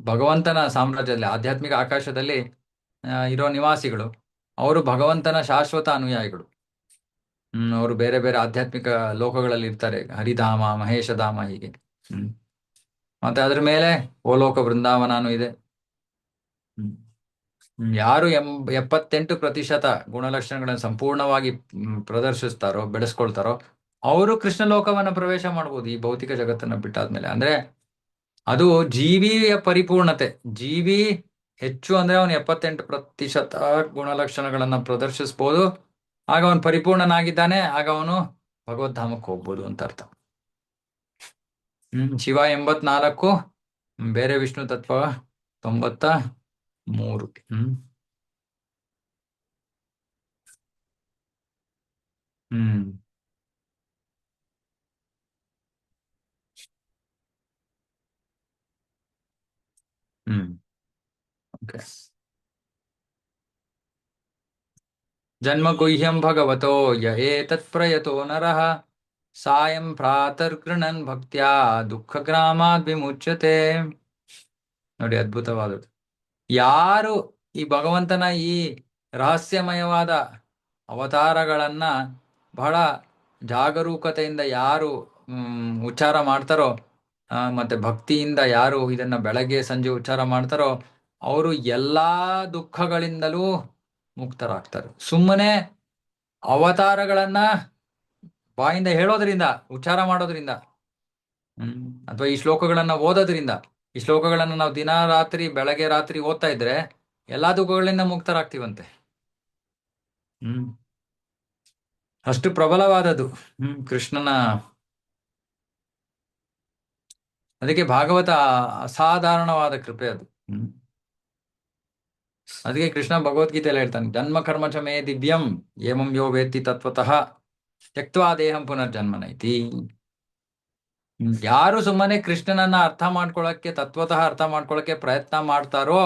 ಭಗವಂತನ ಸಾಮ್ರಾಜ್ಯದಲ್ಲಿ, ಆಧ್ಯಾತ್ಮಿಕ ಆಕಾಶದಲ್ಲಿ ಇರೋ ನಿವಾಸಿಗಳು ಅವರು ಭಗವಂತನ ಶಾಶ್ವತ ಅನುಯಾಯಿಗಳು. ಅವರು ಬೇರೆ ಬೇರೆ ಆಧ್ಯಾತ್ಮಿಕ ಲೋಕಗಳಲ್ಲಿ ಇರ್ತಾರೆ, ಹರಿಧಾಮ, ಮಹೇಶಧಾಮ, ಹೀಗೆ. ಹ್ಮ್ ಮತ್ತೆ ಅದ್ರ ಮೇಲೆ ಗೋಲೋಕ ಬೃಂದಾವನಾನು ಇದೆ. ಹ್ಮ್ ಯಾರು 78% ಗುಣಲಕ್ಷಣಗಳನ್ನು ಸಂಪೂರ್ಣವಾಗಿ ಪ್ರದರ್ಶಿಸ್ತಾರೋ, ಬೆಳೆಸ್ಕೊಳ್ತಾರೋ, ಅವರು ಕೃಷ್ಣ ಲೋಕವನ್ನ ಪ್ರವೇಶ ಮಾಡ್ಬೋದು, ಈ ಭೌತಿಕ ಜಗತ್ತನ್ನ ಬಿಟ್ಟಾದ್ಮೇಲೆ. ಅಂದ್ರೆ ಅದು ಜೀವಿಯ ಪರಿಪೂರ್ಣತೆ. ಜೀವಿ ಹೆಚ್ಚು ಅಂದ್ರೆ ಅವನು 78% ಗುಣಲಕ್ಷಣಗಳನ್ನ ಪ್ರದರ್ಶಿಸ್ಬೋದು. ಆಗ ಅವನು ಪರಿಪೂರ್ಣನಾಗಿದ್ದಾನೆ, ಆಗ ಅವನು ಭಗವದ್ಧಾಮಕ್ಕೆ ಹೋಗ್ಬೋದು ಅಂತ ಅರ್ಥ. ಶಿವ 84, ಬೇರೆ ವಿಷ್ಣು ತತ್ವ 93. ಹ್ಮ್ ಹ್ಮ್ ಓಕೆ. ಜನ್ಮ ಗುಹ್ಯಂ ಭಗವತೋ ಯ ಏತತ್ ಪ್ರಯತೋ ನರಃ ಸಾಯಂ ಪ್ರಾತರ್ಗೃಣನ್ ಭಕ್ತ್ಯಾ ದುಃಖಗ್ರಾಮಾದ್ ವಿಮುಚ್ಯತೆ. ನೋಡಿ, ಅದ್ಭುತವಾದದ್ದು. ಯಾರು ಈ ಭಗವಂತನ ಈ ರಹಸ್ಯಮಯವಾದ ಅವತಾರಗಳನ್ನ ಬಹಳ ಜಾಗರೂಕತೆಯಿಂದ ಯಾರು ಉಚ್ಚಾರ ಮಾಡ್ತಾರೋ, ಮತ್ತೆ ಭಕ್ತಿಯಿಂದ ಯಾರು ಇದನ್ನ ಬೆಳಗ್ಗೆ ಸಂಜೆ ಉಚ್ಚಾರ ಮಾಡ್ತಾರೋ, ಅವರು ಎಲ್ಲಾ ದುಃಖಗಳಿಂದಲೂ ಮುಕ್ತರಾಗ್ತಾರೆ. ಸುಮ್ಮನೆ ಅವತಾರಗಳನ್ನ ಬಾಯಿಂದ ಹೇಳೋದ್ರಿಂದ, ಉಚ್ಚಾರ ಮಾಡೋದ್ರಿಂದ, ಅಥವಾ ಈ ಶ್ಲೋಕಗಳನ್ನ ಓದೋದ್ರಿಂದ, ಈ ಶ್ಲೋಕಗಳನ್ನ ನಾವು ದಿನ ರಾತ್ರಿ, ಬೆಳಗ್ಗೆ ರಾತ್ರಿ ಓದ್ತಾ ಇದ್ರೆ ಎಲ್ಲಾ ದುಃಖಗಳಿಂದ ಮುಕ್ತರಾಗ್ತೀವಂತೆ. ಹ್ಮ್ ಅಷ್ಟು ಪ್ರಬಲವಾದದ್ದು ಕೃಷ್ಣನ. ಅದಕ್ಕೆ ಭಾಗವತ ಅಸಾಧಾರಣವಾದ ಕೃಪೆ ಅದು. ಅದಕ್ಕೆ ಕೃಷ್ಣ ಭಗವದ್ಗೀತೆಯಲ್ಲಿ ಹೇಳ್ತಾನೆ, ಜನ್ಮ ಕರ್ಮ ಚ ಮೇ ದಿವ್ಯಂ ಏಮಂ ಯೋ ವೇತ್ತಿ ತತ್ವತಃ ತ್ಯಕ್ತ್ವಾ ದೇಹಂ ಪುನರ್ಜನ್ಮನೈತಿ. ಯಾರು ಸುಮ್ಮನೆ ಕೃಷ್ಣನನ್ನ ಅರ್ಥ ಮಾಡ್ಕೊಳಕ್ಕೆ, ತತ್ವತಃ ಅರ್ಥ ಮಾಡ್ಕೊಳಕ್ಕೆ ಪ್ರಯತ್ನ ಮಾಡ್ತಾರೋ,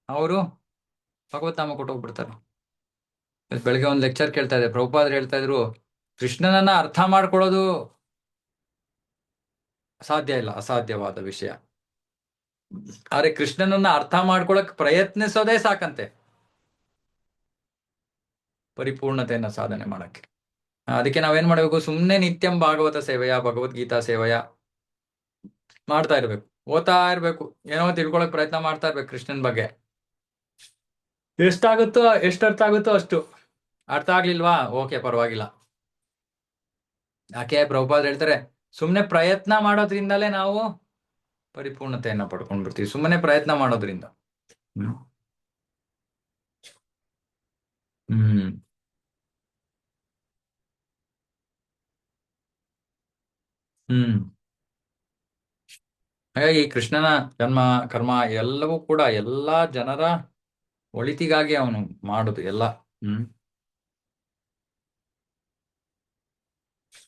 ಅವರು ಭಗವತ್ನಾಮ ಕೊಟ್ಟೋಗ್ಬಿಡ್ತಾರೆ. ಬೆಳಗ್ಗೆ ಒಂದು ಲೆಕ್ಚರ್ ಕೇಳ್ತಾ ಇದ್ದೆ, ಪ್ರಭುಪಾದರು ಹೇಳ್ತಾ ಇದ್ರು, ಕೃಷ್ಣನನ್ನ ಅರ್ಥ ಮಾಡ್ಕೊಳ್ಳೋದು ಸಾಧ್ಯ ಇಲ್ಲ, ಅಸಾಧ್ಯವಾದ ವಿಷಯ. ಆದ್ರೆ ಕೃಷ್ಣನನ್ನ ಅರ್ಥ ಮಾಡ್ಕೊಳಕ್ ಪ್ರಯತ್ನಿಸೋದೇ ಸಾಕಂತೆ ಪರಿಪೂರ್ಣತೆಯನ್ನ ಸಾಧನೆ ಮಾಡಕ್ಕೆ. ಅದಕ್ಕೆ ನಾವೇನ್ ಮಾಡ್ಬೇಕು, ಸುಮ್ನೆ ನಿತ್ಯಂ ಭಾಗವತ ಸೇವೆಯ, ಭಗವದ್ಗೀತಾ ಸೇವೆಯ ಮಾಡ್ತಾ ಇರ್ಬೇಕು, ಓದ್ತಾ ಇರ್ಬೇಕು, ಏನೋ ತಿಳ್ಕೊಳಕ್ ಪ್ರಯತ್ನ ಮಾಡ್ತಾ ಇರ್ಬೇಕು ಕೃಷ್ಣನ್ ಬಗ್ಗೆ. ಎಷ್ಟಾಗುತ್ತೋ, ಎಷ್ಟು ಅರ್ಥ ಆಗುತ್ತೋ ಅಷ್ಟು. ಅರ್ಥ ಆಗ್ಲಿಲ್ವಾ, ಓಕೆ, ಪರವಾಗಿಲ್ಲ. ಯಾಕೆ ಪ್ರಭುಪಾದ್ ಹೇಳ್ತಾರೆ, ಸುಮ್ನೆ ಪ್ರಯತ್ನ ಮಾಡೋದ್ರಿಂದಲೇ ನಾವು ಪರಿಪೂರ್ಣತೆಯನ್ನ ಪಡ್ಕೊಂಡ್ಬಿಡ್ತೀವಿ, ಸುಮ್ಮನೆ ಪ್ರಯತ್ನ ಮಾಡೋದ್ರಿಂದ. ಹ್ಮ್ ಹ್ಮ್ ಹ್ಮ್ ಹಾಗಾಗಿ ಕೃಷ್ಣನ ಜನ್ಮ, ಕರ್ಮ ಎಲ್ಲವೂ ಕೂಡ ಎಲ್ಲಾ ಜನರ ಒಳಿತಿಗಾಗಿ ಅವನು ಮಾಡುದು ಎಲ್ಲ. ಹ್ಮ್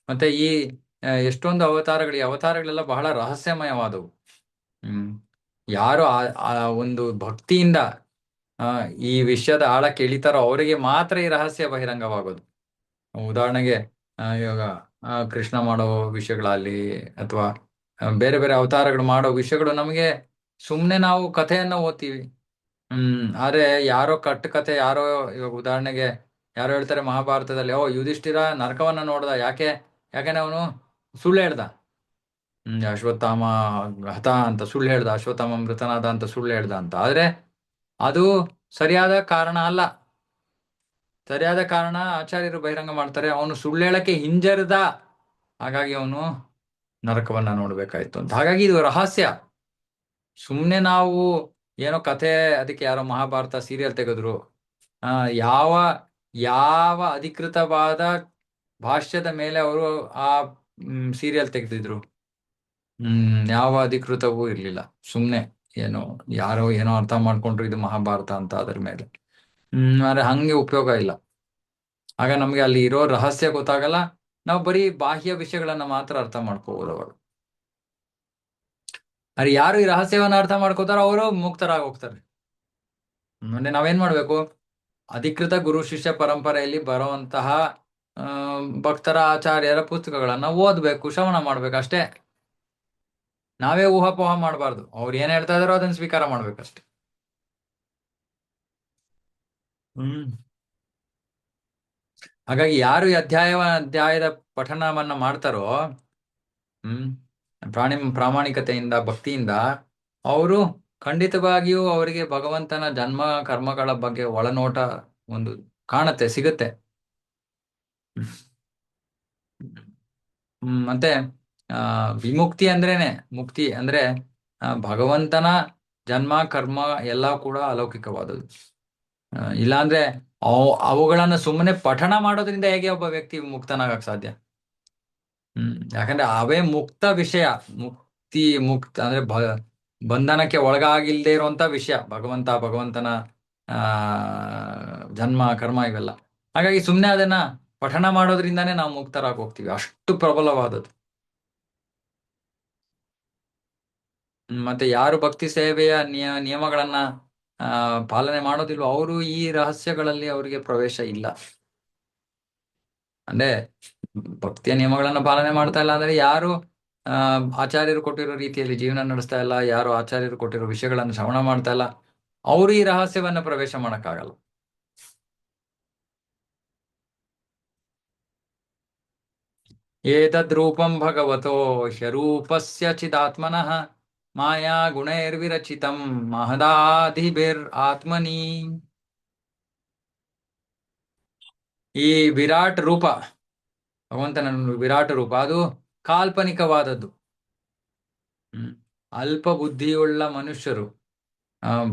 ಮತ್ತೆ ಈ ಎಷ್ಟೊಂದು ಅವತಾರಗಳು, ಈ ಅವತಾರಗಳೆಲ್ಲ ಬಹಳ ರಹಸ್ಯಮಯವಾದವು. ಹ್ಮ್ ಯಾರು ಆ ಒಂದು ಭಕ್ತಿಯಿಂದ ಈ ವಿಷಯದ ಆಳಕ್ಕೆ ಇಳಿತಾರೋ ಅವರಿಗೆ ಮಾತ್ರ ಈ ರಹಸ್ಯ ಬಹಿರಂಗವಾಗೋದು. ಉದಾಹರಣೆಗೆ ಇವಾಗ ಕೃಷ್ಣ ಮಾಡೋ ವಿಷಯಗಳಾಗ್ಲಿ, ಅಥವಾ ಬೇರೆ ಬೇರೆ ಅವತಾರಗಳು ಮಾಡೋ ವಿಷಯಗಳು ನಮಗೆ ಸುಮ್ನೆ ನಾವು ಕಥೆಯನ್ನ ಓದ್ತೀವಿ. ಆದ್ರೆ ಯಾರೋ ಕಟ್ಟು ಕಥೆ, ಯಾರೋ ಇವಾಗ ಉದಾಹರಣೆಗೆ ಯಾರೋ ಹೇಳ್ತಾರೆ ಮಹಾಭಾರತದಲ್ಲಿ, ಯುಧಿಷ್ಠಿರ ನರಕವನ್ನ ನೋಡ್ದ, ಯಾಕೆಂದ್ರೆ ಅವನು ಸುಳ್ಳು ಹೇಳ್ದ. ಅಶ್ವತ್ಥಾಮ ಹತ ಅಂತ ಸುಳ್ಳು ಹೇಳ್ದ, ಅಶ್ವತ್ಥಾಮ ಮೃತನಾದ ಅಂತ ಸುಳ್ಳು ಹೇಳ್ದ ಅಂತ. ಆದ್ರೆ ಅದು ಸರಿಯಾದ ಕಾರಣ ಅಲ್ಲ. ಸರಿಯಾದ ಕಾರಣ ಆಚಾರ್ಯರು ಬಹಿರಂಗ ಮಾಡ್ತಾರೆ, ಅವನು ಸುಳ್ಳು ಹೇಳಕ್ಕೆ ಹಿಂಜರಿದ, ಹಾಗಾಗಿ ಅವನು ನರಕವನ್ನ ನೋಡ್ಬೇಕಾಯ್ತು ಅಂತ. ಹಾಗಾಗಿ ಇದು ರಹಸ್ಯ. ಸುಮ್ನೆ ನಾವು ಏನೋ ಕಥೆ, ಅದಕ್ಕೆ ಯಾರೋ ಮಹಾಭಾರತ ಸೀರಿಯಲ್ ತೆಗೆದ್ರು, ಯಾವ ಯಾವ ಅಧಿಕೃತವಾದ ಭಾಷ್ಯದ ಮೇಲೆ ಅವರು ಆ ಸೀರಿಯಲ್ ತೆಗೆದಿದ್ರು? ಯಾವ ಅಧಿಕೃತವೂ ಇರ್ಲಿಲ್ಲ. ಸುಮ್ನೆ ಏನೋ ಯಾರೋ ಏನೋ ಅರ್ಥ ಮಾಡ್ಕೊಂಡ್ರು ಇದು ಮಹಾಭಾರತ ಅಂತ ಅದ್ರ ಮೇಲೆ. ಆದ್ರೆ ಹಂಗೆ ಉಪಯೋಗ ಇಲ್ಲ. ಆಗ ನಮ್ಗೆ ಅಲ್ಲಿ ಇರೋ ರಹಸ್ಯ ಗೊತ್ತಾಗಲ್ಲ, ನಾವು ಬರೀ ಬಾಹ್ಯ ವಿಷಯಗಳನ್ನ ಮಾತ್ರ ಅರ್ಥ ಮಾಡ್ಕೋಬಹುದು ಅವಾಗ. ಅರೆ ಯಾರು ಈ ರಹಸ್ಯವನ್ನ ಅರ್ಥ ಮಾಡ್ಕೋತಾರೋ ಅವರು ಮುಕ್ತರಾಗಿ ಹೋಗ್ತಾರೆ. ಮೊನ್ನೆ ನಾವೇನ್ ಮಾಡ್ಬೇಕು, ಅಧಿಕೃತ ಗುರು ಶಿಷ್ಯ ಪರಂಪರೆಯಲ್ಲಿ ಬರುವಂತಹ ಭಕ್ತರ, ಆಚಾರ್ಯರ ಪುಸ್ತಕಗಳನ್ನ ಓದ್ಬೇಕು, ಶ್ರವಣ ಮಾಡ್ಬೇಕು ಅಷ್ಟೇ. ನಾವೇ ಊಹಾಪೋಹ ಮಾಡಬಾರ್ದು, ಅವ್ರು ಏನ್ ಹೇಳ್ತಾ ಇದಾರೋ ಅದನ್ನ ಸ್ವೀಕಾರ ಮಾಡ್ಬೇಕಷ್ಟೆ. ಹ್ಮ್ ಹಾಗಾಗಿ ಯಾರು ಈ ಅಧ್ಯಾಯದ ಪಠಣವನ್ನ ಮಾಡ್ತಾರೋ, ಹ್ಮ್ ಪ್ರಾಮಾಣಿಕತೆಯಿಂದ ಭಕ್ತಿಯಿಂದ, ಅವರು ಖಂಡಿತವಾಗಿಯೂ ಅವರಿಗೆ ಭಗವಂತನ ಜನ್ಮ ಕರ್ಮಗಳ ಬಗ್ಗೆ ಒಳನೋಟ ಒಂದು ಕಾಣತ್ತೆ, ಸಿಗುತ್ತೆ. ಮತ್ತೆ ಆ ವಿಮುಕ್ತಿ ಅಂದ್ರೇನೆ, ಮುಕ್ತಿ ಅಂದ್ರೆ ಭಗವಂತನ ಜನ್ಮ ಕರ್ಮ ಎಲ್ಲ ಕೂಡ ಅಲೌಕಿಕವಾದದ್ದು. ಇಲ್ಲಾಂದ್ರೆ ಅವುಗಳನ್ನ ಸುಮ್ಮನೆ ಪಠಣ ಮಾಡೋದ್ರಿಂದ ಹೇಗೆ ಒಬ್ಬ ವ್ಯಕ್ತಿ ಮುಕ್ತನಾಗಕ್ ಸಾಧ್ಯ? ಯಾಕಂದ್ರೆ ಅವೇ ಮುಕ್ತ ವಿಷಯ. ಮುಕ್ತಿ ಅಂದ್ರೆ ಬಂಧನಕ್ಕೆ ಒಳಗಾಗಿಲ್ದೇ ಇರುವಂತ ವಿಷಯ ಭಗವಂತನ ಆ ಜನ್ಮ ಕರ್ಮ ಇವೆಲ್ಲ. ಹಾಗಾಗಿ ಸುಮ್ಮನೆ ಅದನ್ನ ಪಠಣ ಮಾಡೋದ್ರಿಂದಾನೇ ನಾವು ಮುಕ್ತರಾಗಿ ಹೋಗ್ತೀವಿ, ಅಷ್ಟು ಪ್ರಬಲವಾದದ್ದು. ಮತ್ತೆ ಯಾರು ಭಕ್ತಿ ಸೇವೆಯ ನಿಯಮಗಳನ್ನ ಪಾಲನೆ ಮಾಡೋದಿಲ್ವೋ ಅವರು ಈ ರಹಸ್ಯಗಳಲ್ಲಿ ಅವರಿಗೆ ಪ್ರವೇಶ ಇಲ್ಲ. ಅಂದ್ರೆ ಭಕ್ತಿಯ ನಿಯಮಗಳನ್ನ ಪಾಲನೆ ಮಾಡ್ತಾ ಇಲ್ಲ ಅಂದ್ರೆ ಯಾರು ಆ ಆಚಾರ್ಯರು ಕೊಟ್ಟಿರೋ ರೀತಿಯಲ್ಲಿ ಜೀವನ ನಡೆಸ್ತಾ ಇಲ್ಲ, ಯಾರು ಆಚಾರ್ಯರು ಕೊಟ್ಟಿರೋ ವಿಷಯಗಳನ್ನು ಶ್ರವಣ ಮಾಡ್ತಾ ಇಲ್ಲ, ಅವರು ಈ ರಹಸ್ಯವನ್ನ ಪ್ರವೇಶ ಮಾಡಕ್ಕಾಗಲ್ಲ. ಏತದ್ರೂಪಂ ಭಗವತೋ ಹ್ಯರೂಪಸ್ಯ ಚಿದಾತ್ಮನಃ ಮಾಯಾ ಗುಣೈರ್ವಿರಚಿತಂ ಮಹದಾಧಿಭಿರ್ ಆತ್ಮನಿ. ಈ ವಿರಾಟ್ ರೂಪ, ಭಗವಂತನ ವಿರಾಟ್ ರೂಪ, ಅದು ಕಾಲ್ಪನಿಕವಾದದ್ದು. ಅಲ್ಪ ಬುದ್ಧಿಯುಳ್ಳ ಮನುಷ್ಯರು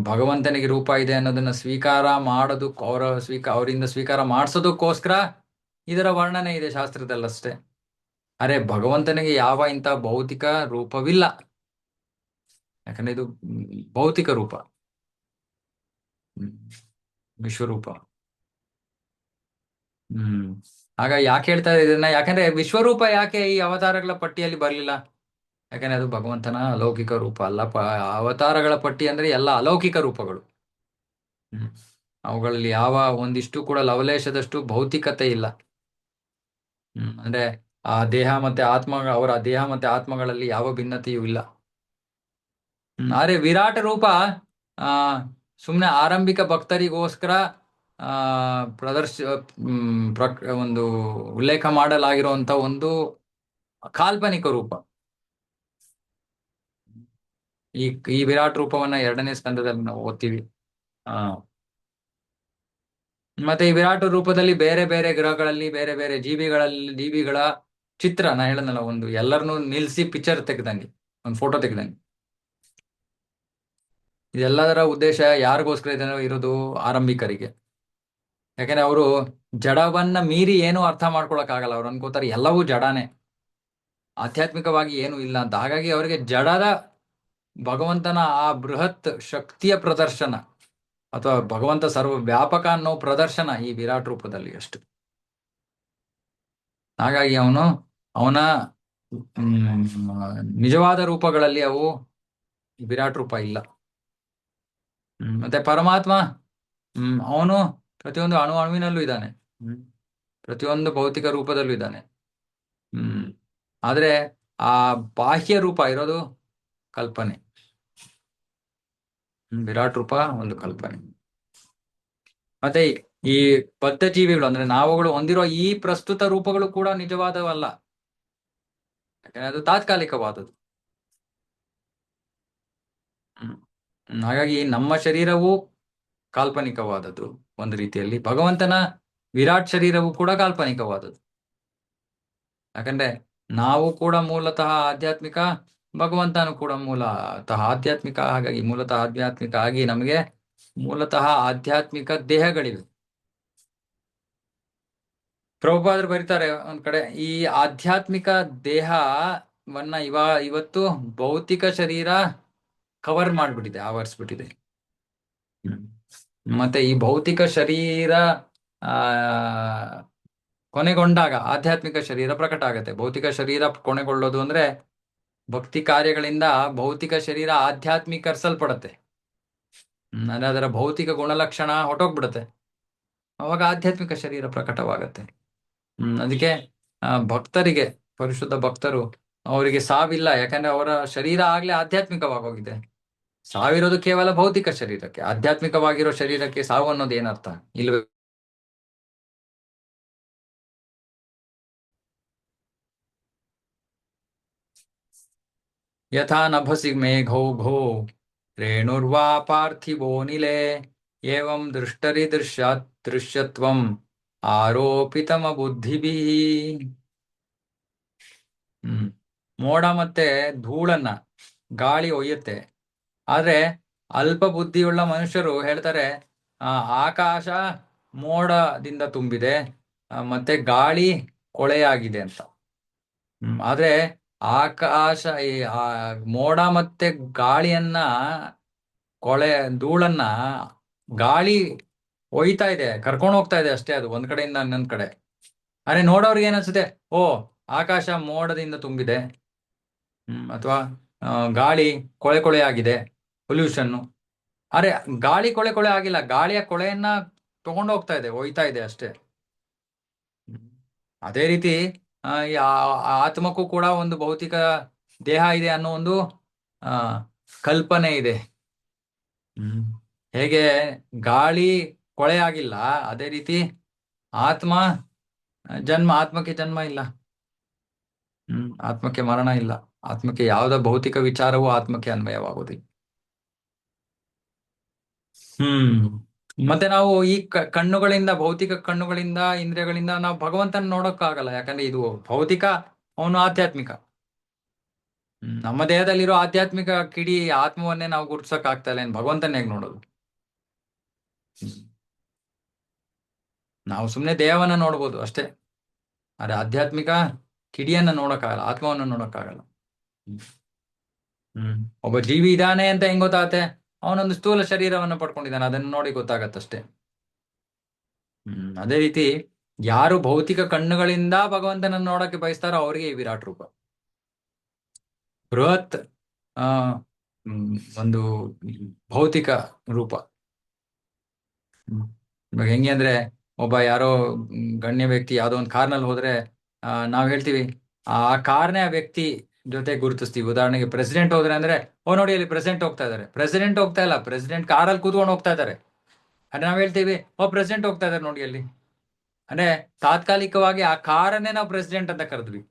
ಭಗವಂತನಿಗೆ ರೂಪ ಇದೆ ಅನ್ನೋದನ್ನ ಸ್ವೀಕಾರ ಮಾಡೋದಕ್ಕೆ ಅವರಿಂದ ಸ್ವೀಕಾರ ಮಾಡಿಸೋದಕ್ಕೋಸ್ಕರ ಇದರ ವರ್ಣನೆ ಇದೆ ಶಾಸ್ತ್ರದಲ್ಲಷ್ಟೇ. ಅರೆ ಭಗವಂತನಿಗೆ ಯಾವ ಇಂಥ ಭೌತಿಕ ರೂಪವಿಲ್ಲ, ಯಾಕಂದ್ರೆ ಇದು ಭೌತಿಕ ರೂಪ, ವಿಶ್ವರೂಪ. ಆಗ ಯಾಕೆ ಹೇಳ್ತಾರೆ ಇದನ್ನ? ಯಾಕಂದ್ರೆ ವಿಶ್ವರೂಪ ಯಾಕೆ ಈ ಅವತಾರಗಳ ಪಟ್ಟಿಯಲ್ಲಿ ಬರಲಿಲ್ಲ? ಯಾಕಂದ್ರೆ ಅದು ಭಗವಂತನ ಅಲೌಕಿಕ ರೂಪ ಅಲ್ಲ. ಅವತಾರಗಳ ಪಟ್ಟಿ ಅಂದ್ರೆ ಎಲ್ಲ ಅಲೌಕಿಕ ರೂಪಗಳು. ಅವುಗಳಲ್ಲಿ ಯಾವ ಒಂದಿಷ್ಟು ಕೂಡ ಲವಲೇಶದಷ್ಟು ಭೌತಿಕತೆ ಇಲ್ಲ. ಅಂದ್ರೆ ಆ ದೇಹ ಮತ್ತೆ ಆತ್ಮ, ಅವರ ದೇಹ ಮತ್ತೆ ಆತ್ಮಗಳಲ್ಲಿ ಯಾವ ಭಿನ್ನತೆಯೂ ಇಲ್ಲ. ಆದ್ರೆ ವಿರಾಟ ರೂಪ ಆ ಸುಮ್ಮನೆ ಆರಂಭಿಕ ಭಕ್ತರಿಗೋಸ್ಕರ ಆ ಪ್ರದರ್ಶ ಒಂದು ಉಲ್ಲೇಖ ಮಾಡಲಾಗಿರುವಂತ ಒಂದು ಕಾಲ್ಪನಿಕ ರೂಪ. ಈ ಈ ವಿರಾಟ್ ರೂಪವನ್ನ 2ನೇ ಸ್ಕಂದದಲ್ಲಿ ನಾವು ಓದ್ತೀವಿ. ಆ ಮತ್ತೆ ಈ ವಿರಾಟ ರೂಪದಲ್ಲಿ ಬೇರೆ ಬೇರೆ ಗ್ರಹಗಳಲ್ಲಿ ಬೇರೆ ಬೇರೆ ಜೀವಿಗಳ ಚಿತ್ರ, ನಾ ಹೇಳನಲ್ಲ, ಒಂದು ಎಲ್ಲರನ್ನು ನಿಲ್ಸಿ ಪಿಕ್ಚರ್ ತೆಗ್ದಂಗೆ, ಒಂದು ಫೋಟೋ ತೆಗ್ದಂಗೆ. ಇದೆಲ್ಲದರ ಉದ್ದೇಶ ಯಾರಿಗೋಸ್ಕರ ಇರೋದು? ಆರಂಭಿಕರಿಗೆ. ಯಾಕಂದ್ರೆ ಅವರು ಜಡವನ್ನ ಮೀರಿ ಏನೂ ಅರ್ಥ ಮಾಡ್ಕೊಳಕ್ ಆಗಲ್ಲ. ಅವ್ರು ಅನ್ಕೋತಾರೆ ಎಲ್ಲವೂ ಜಡಾನೇ, ಆಧ್ಯಾತ್ಮಿಕವಾಗಿ ಏನೂ ಇಲ್ಲ ಅಂತ. ಹಾಗಾಗಿ ಅವರಿಗೆ ಜಡದ ಭಗವಂತನ ಆ ಬೃಹತ್ ಶಕ್ತಿಯ ಪ್ರದರ್ಶನ ಅಥವಾ ಭಗವಂತ ಸರ್ವ ವ್ಯಾಪಕ ಅನ್ನೋ ಪ್ರದರ್ಶನ ಈ ವಿರಾಟ್ ರೂಪದಲ್ಲಿ ಅಷ್ಟು. ಹಾಗಾಗಿ ಅವನ ನಿಜವಾದ ರೂಪಗಳಲ್ಲಿ ಅವು ವಿರಾಟ್ ರೂಪ ಇಲ್ಲ. ಮತ್ತೆ ಪರಮಾತ್ಮ ಅವನು ಪ್ರತಿಯೊಂದು ಅಣುವಿನಲ್ಲೂ ಇದ್ದಾನೆ, ಪ್ರತಿಯೊಂದು ಭೌತಿಕ ರೂಪದಲ್ಲೂ ಇದ್ದಾನೆ. ಆದ್ರೆ ಆ ಬಾಹ್ಯ ರೂಪ ಇರೋದು ಕಲ್ಪನೆ. ವಿರಾಟ್ ರೂಪ ಒಂದು ಕಲ್ಪನೆ. ಮತ್ತೆ ಈ ಬದ್ಧ ಜೀವಿಗಳು ಅಂದ್ರೆ ನಾವುಗಳು ಹೊಂದಿರೋ ಈ ಪ್ರಸ್ತುತ ರೂಪಗಳು ಕೂಡ ನಿಜವಾದವಲ್ಲ, ಯಾಕಂದ್ರೆ ಅದು ತಾತ್ಕಾಲಿಕವಾದದ್ದು. ಹಾಗಾಗಿ ನಮ್ಮ ಶರೀರವು ಕಾಲ್ಪನಿಕವಾದದ್ದು ಒಂದು ರೀತಿಯಲ್ಲಿ, ಭಗವಂತನ ವಿರಾಟ್ ಶರೀರವು ಕೂಡ ಕಾಲ್ಪನಿಕವಾದದ್ದು. ಯಾಕಂದ್ರೆ ನಾವು ಕೂಡ ಮೂಲತಃ ಆಧ್ಯಾತ್ಮಿಕ, ಭಗವಂತನು ಕೂಡ ಮೂಲತಃ ಆಧ್ಯಾತ್ಮಿಕ. ಹಾಗಾಗಿ ಮೂಲತಃ ಆಧ್ಯಾತ್ಮಿಕ ಆಗಿ ನಮಗೆ ಮೂಲತಃ ಆಧ್ಯಾತ್ಮಿಕ ದೇಹಗಳಿವೆ. ಪ್ರಭುಪಾದರು ಬರೀತಾರೆ ಒಂದ್ ಕಡೆ, ಈ ಆಧ್ಯಾತ್ಮಿಕ ದೇಹವನ್ನ ಇವತ್ತು ಭೌತಿಕ ಶರೀರ ಕವರ್ ಮಾಡ್ಬಿಟ್ಟಿದೆ, ಆವರಿಸ್ಬಿಟ್ಟಿದೆ. ಮತ್ತೆ ಈ ಭೌತಿಕ ಶರೀರ ಆ ಕೊನೆಗೊಂಡಾಗ ಆಧ್ಯಾತ್ಮಿಕ ಶರೀರ ಪ್ರಕಟ ಆಗತ್ತೆ. ಭೌತಿಕ ಶರೀರ ಕೊನೆಗೊಳ್ಳೋದು ಅಂದ್ರೆ ಭಕ್ತಿ ಕಾರ್ಯಗಳಿಂದ ಭೌತಿಕ ಶರೀರ ಆಧ್ಯಾತ್ಮೀಕರಿಸಲ್ಪಡತ್ತೆ. ಅಂದ್ರೆ ಅದರ ಭೌತಿಕ ಗುಣಲಕ್ಷಣ ಹೊಟ್ಟೋಗ್ಬಿಡುತ್ತೆ, ಅವಾಗ ಆಧ್ಯಾತ್ಮಿಕ ಶರೀರ ಪ್ರಕಟವಾಗತ್ತೆ. ಅದಕ್ಕೆ ಭಕ್ತರಿಗೆ, ಪರಿಶುದ್ಧ ಭಕ್ತರು, ಅವರಿಗೆ ಸಾವಿಲ್ಲ. ಯಾಕಂದ್ರೆ ಅವರ ಶರೀರ ಆಗ್ಲೇ ಆಧ್ಯಾತ್ಮಿಕವಾಗಿ ಹೋಗಿದೆ. ಸಾವಿರೋದು ಕೇವಲ ಭೌತಿಕ ಶರೀರಕ್ಕೆ, ಆಧ್ಯಾತ್ಮಿಕವಾಗಿರೋ ಶರೀರಕ್ಕೆ ಸಾವು ಅನ್ನೋದು ಏನರ್ಥ ಇಲ್ವೇ? ಯಥಾ ನಭಸಿ ಮೇಘೌಘೋ ರೇಣುರ್ವಾ ಪಾರ್ಥಿವೋ ನಿಲೇ ಏವಂ ದೃಷ್ಟರಿ ದೃಶ್ಯತ್ವಂ ಆರೋಪಿತಮ ಬುದ್ಧಿಭಿ. ಹ್ಮ್ ಮೋಡ ಮತ್ತೆ ಧೂಳನ್ನ ಗಾಳಿ ಒಯ್ಯುತ್ತೆ. ಆದ್ರೆ ಅಲ್ಪ ಬುದ್ಧಿಯುಳ್ಳ ಮನುಷ್ಯರು ಹೇಳ್ತಾರೆ, ಆ ಆಕಾಶ ಮೋಡದಿಂದ ತುಂಬಿದೆ, ಮತ್ತೆ ಗಾಳಿ ಕೊಳೆಯಾಗಿದೆ ಅಂತ. ಆದ್ರೆ ಆಕಾಶ ಆ ಮೋಡ ಮತ್ತೆ ಗಾಳಿಯನ್ನ, ಧೂಳನ್ನ ಗಾಳಿ ಒಯ್ತಾ ಇದೆ, ಕರ್ಕೊಂಡು ಹೋಗ್ತಾ ಇದೆ ಅಷ್ಟೇ, ಅದು ಒಂದ್ ಕಡೆಯಿಂದ ಇನ್ನೊಂದ್ ಕಡೆ. ಅರೆ ನೋಡೋರ್ಗೆ ಏನನ್ಸುತ್ತೆ, ಓ ಆಕಾಶ ಮೋಡದಿಂದ ತುಂಬಿದೆ, ಅಥವಾ ಗಾಳಿ ಕೊಳೆ ಕೊಳೆ ಆಗಿದೆ, ಪೊಲ್ಯೂಷನ್ನು. ಅರೆ ಗಾಳಿ ಕೊಳೆ ಕೊಳೆ ಆಗಿಲ್ಲ, ಗಾಳಿಯ ಕೊಳೆಯನ್ನ ತಗೊಂಡು ಹೋಗ್ತಾ ಇದೆ, ಒಯ್ತಾ ಇದೆ ಅಷ್ಟೇ. ಅದೇ ರೀತಿ ಈ ಆತ್ಮಕ್ಕೂ ಕೂಡ ಒಂದು ಭೌತಿಕ ದೇಹ ಇದೆ ಅನ್ನೋ ಒಂದು ಆ ಕಲ್ಪನೆ ಇದೆ. ಹೇಗೆ ಗಾಳಿ ಕೊಳೆ ಆಗಿಲ್ಲ, ಅದೇ ರೀತಿ ಆತ್ಮ ಆತ್ಮಕ್ಕೆ ಜನ್ಮ ಇಲ್ಲ. ಆತ್ಮಕ್ಕೆ ಮರಣ ಇಲ್ಲ. ಆತ್ಮಕ್ಕೆ ಯಾವುದ ಭೌತಿಕ ವಿಚಾರವೂ ಆತ್ಮಕ್ಕೆ ಅನ್ವಯವಾಗುವುದಿಲ್ಲ. ಮತ್ತೆ ನಾವು ಈ ಕಣ್ಣುಗಳಿಂದ, ಭೌತಿಕ ಕಣ್ಣುಗಳಿಂದ, ಇಂದ್ರಿಯಗಳಿಂದ ನಾವು ಭಗವಂತನ ನೋಡೋಕ್ಕಾಗಲ್ಲ. ಯಾಕಂದ್ರೆ ಇದು ಭೌತಿಕ, ಅವನು ಆಧ್ಯಾತ್ಮಿಕ. ನಮ್ಮ ದೇಹದಲ್ಲಿರೋ ಆಧ್ಯಾತ್ಮಿಕ ಕಿಡಿ ಆತ್ಮವನ್ನೇ ನಾವು ಗುರುತಿಸಕ್ ಆಗ್ತಾ ಇಲ್ಲ, ಭಗವಂತನ ಹೇಗೆ ನೋಡೋದು? ನಾವು ಸುಮ್ಮನೆ ದೇಹವನ್ನ ನೋಡ್ಬೋದು ಅಷ್ಟೇ, ಆದ್ರೆ ಆಧ್ಯಾತ್ಮಿಕ ಕಿಡಿಯನ್ನ ನೋಡಕ್ಕಾಗಲ್ಲ, ಆತ್ಮವನ್ನು ನೋಡಕ್ಕಾಗಲ್ಲ. ಒಬ್ಬ ಜೀವಿ ಇದ್ದಾನೆ ಅಂತ ಹೆಂಗ್ ಗೊತ್ತಾಗತ್ತೆ? ಅವನೊಂದು ಸ್ಥೂಲ ಶರೀರವನ್ನು ಪಡ್ಕೊಂಡಿದ್ದಾನೆ, ಅದನ್ನು ನೋಡಿ ಗೊತ್ತಾಗತ್ತಷ್ಟೇ. ಅದೇ ರೀತಿ ಯಾರು ಭೌತಿಕ ಕಣ್ಣುಗಳಿಂದ ಭಗವಂತನನ್ನು ನೋಡಕ್ಕೆ ಬಯಸ್ತಾರೋ ಅವರಿಗೆ ಈ ವಿರಾಟ್ ರೂಪ, ಬೃಹತ್ ಒಂದು ಭೌತಿಕ ರೂಪ. ಇವಾಗ ಹೆಂಗೆ ಅಂದ್ರೆ, ಒಬ್ಬ ಯಾರೋ ಗಣ್ಯ ವ್ಯಕ್ತಿ ಯಾವ್ದೋ ಒಂದು ಕಾರ್ನಲ್ಲಿ ಹೋದ್ರೆ ನಾವ್ ಹೇಳ್ತೀವಿ ಆ ಕಾರ್ನೇ ಆ ವ್ಯಕ್ತಿ ಜೊತೆ ಗುರುತಿಸ್ತೀವಿ. ಉದಾಹರಣೆಗೆ ಪ್ರೆಸಿಡೆಂಟ್ ಹೋದ್ರೆ ಅಂದ್ರೆ, ಓ ನೋಡಿ ಅಲ್ಲಿ ಪ್ರೆಸಿಡೆಂಟ್ ಹೋಗ್ತಾ ಇದಾರೆ. ಪ್ರೆಸಿಡೆಂಟ್ ಹೋಗ್ತಾ ಇಲ್ಲ, ಪ್ರೆಸಿಡೆಂಟ್ ಕಾರಲ್ಲಿ ಕೂತ್ಕೊಂಡು ಹೋಗ್ತಾ ಇದಾರೆ. ಅದೇ ನಾವ್ ಹೇಳ್ತೀವಿ, ಓ ಪ್ರೆಸಿಡೆಂಟ್ ಹೋಗ್ತಾ ಇದಾರೆ ನೋಡಿ ಅಲ್ಲಿ. ಅಂದ್ರೆ ತಾತ್ಕಾಲಿಕವಾಗಿ ಆ ಕಾರನ್ನೇ ನಾವು ಪ್ರೆಸಿಡೆಂಟ್ ಅಂತ ಕರೆದ್ವಿ.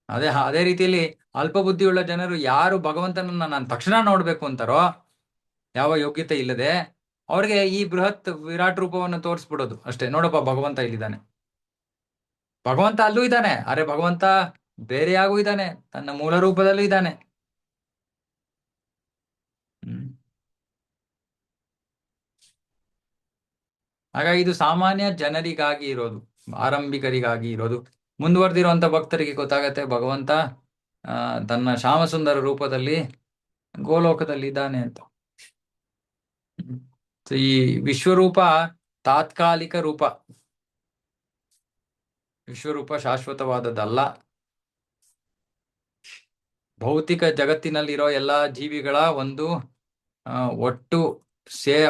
ಅದೇ ರೀತಿಯಲ್ಲಿ ಅಲ್ಪ ಬುದ್ಧಿಯುಳ್ಳ ಜನರು ಯಾರು ಭಗವಂತನನ್ನ ನಾನು ತಕ್ಷಣ ನೋಡ್ಬೇಕು ಅಂತಾರೋ, ಯಾವ ಯೋಗ್ಯತೆ ಇಲ್ಲದೆ ಅವ್ರಿಗೆ ಈ ಬೃಹತ್ ವಿರಾಟ್ ರೂಪವನ್ನು ತೋರಿಸ್ಬಿಡೋದು ಅಷ್ಟೇ. ನೋಡಪ್ಪ ಭಗವಂತ ಇಲ್ಲಿದ್ದಾನೆ, ಭಗವಂತ ಅಲ್ಲೂ ಇದ್ದಾನೆ, ಅರೆ ಭಗವಂತ ಬೇರೆಯಾಗೂ ಇದ್ದಾನೆ, ತನ್ನ ಮೂಲ ರೂಪದಲ್ಲೂ ಇದ್ದಾನೆ. ಹಾಗಾಗಿ ಇದು ಸಾಮಾನ್ಯ ಜನರಿಗಾಗಿ ಇರೋದು, ಆರಂಭಿಕರಿಗಾಗಿ ಇರೋದು. ಮುಂದುವರೆದಿರುವಂತ ಭಕ್ತರಿಗೆ ಗೊತ್ತಾಗತ್ತೆ ಭಗವಂತ ತನ್ನ ಶ್ಯಾಮಸುಂದರ ರೂಪದಲ್ಲಿ ಗೋಲೋಕದಲ್ಲಿ ಇದ್ದಾನೆ ಅಂತ. ಈ ವಿಶ್ವರೂಪ ತಾತ್ಕಾಲಿಕ ರೂಪ, ವಿಶ್ವರೂಪ ಶಾಶ್ವತವಾದದ್ದಲ್ಲ. ಭೌತಿಕ ಜಗತ್ತಿನಲ್ಲಿರೋ ಎಲ್ಲಾ ಜೀವಿಗಳ ಒಂದು ಒಟ್ಟು